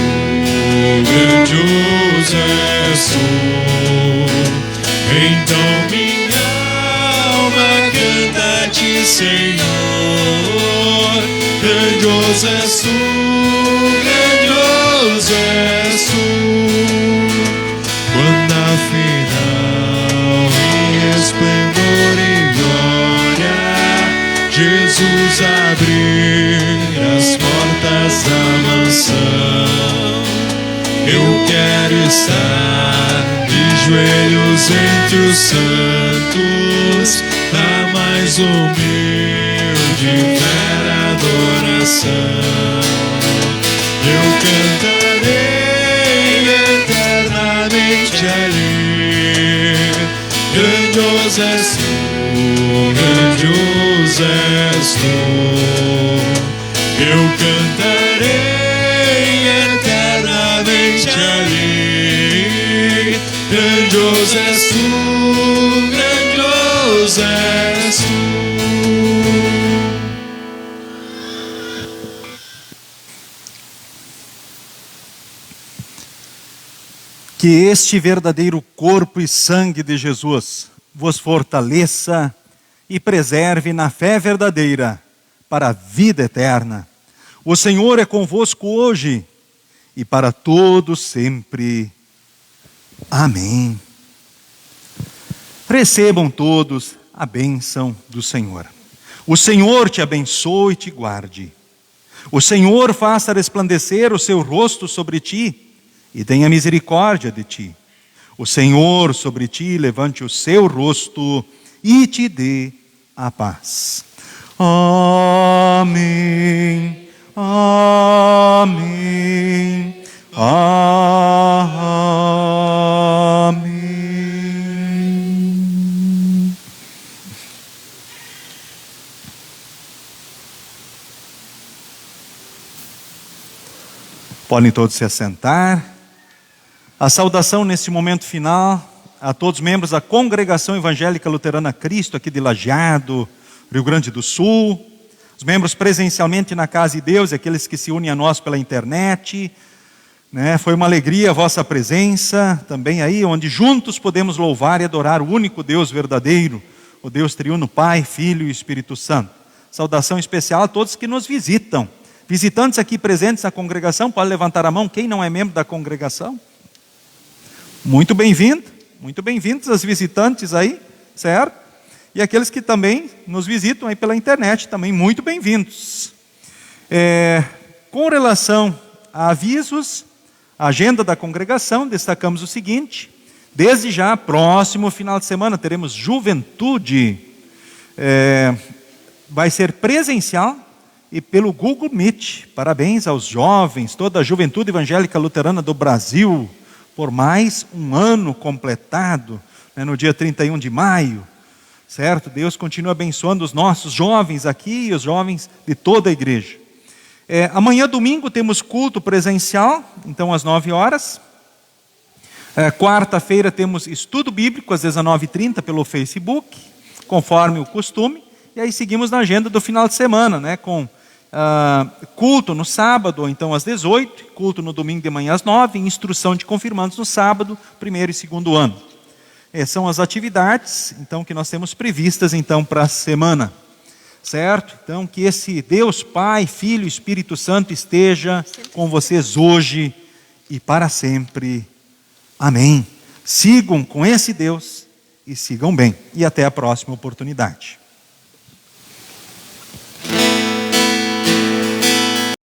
grandioso és tu. Então minha alma canta a ti, Senhor. Grandioso és tu, grandioso és tu. Quando afinal em esplendor e glória Jesus abrir as portas da mansão, eu quero estar de joelhos entre os santos, na mais humilde e vera adoração. Eu cantarei eternamente ali. Grandioso és tu, grandioso és tu. Eu cantarei eternamente ali. Grandioso és tu, grandioso és tu. Que este verdadeiro corpo e sangue de Jesus vos fortaleça e preserve na fé verdadeira para a vida eterna. O Senhor é convosco hoje e para todos sempre. Amém. Recebam todos a bênção do Senhor. O Senhor te abençoe e te guarde. O Senhor faça resplandecer o seu rosto sobre ti e tenha misericórdia de ti. O Senhor sobre ti levante o seu rosto e te dê a paz. Amém. Amém. Amém. Podem todos se assentar. A saudação nesse momento final a todos os membros da Congregação Evangélica Luterana Cristo, aqui de Lajeado, Rio Grande do Sul, os membros presencialmente na Casa de Deus e aqueles que se unem a nós pela internet, né? Foi uma alegria a vossa presença também aí, onde juntos podemos louvar e adorar o único Deus verdadeiro, o Deus triuno, Pai, Filho e Espírito Santo. Saudação especial a todos que nos visitam. Visitantes aqui presentes na congregação, pode levantar a mão, quem não é membro da congregação? Muito bem-vindo, muito bem-vindos as visitantes aí, certo? E aqueles que também nos visitam aí pela internet, também muito bem-vindos. Com relação a avisos, a agenda da congregação, destacamos o seguinte: desde já, próximo final de semana, teremos juventude, vai ser presencial e pelo Google Meet. Parabéns aos jovens, toda a juventude evangélica luterana do Brasil, por mais um ano completado, né, no dia 31 de maio, certo? Deus continua abençoando os nossos jovens aqui e os jovens de toda a igreja. Amanhã, domingo, temos culto presencial, então às 9 horas. Quarta-feira temos estudo bíblico às 19h30 pelo Facebook, conforme o costume. E aí seguimos na agenda do final de semana, né, com culto no sábado, ou então às 18, culto no domingo de manhã às 9, instrução de confirmandos no sábado, 1º e 2º ano. São as atividades, então, que nós temos previstas, então, para a semana. Certo? Então, que esse Deus Pai, Filho e Espírito Santo esteja com vocês hoje e para sempre. Amém. Sigam com esse Deus e sigam bem. E até a próxima oportunidade.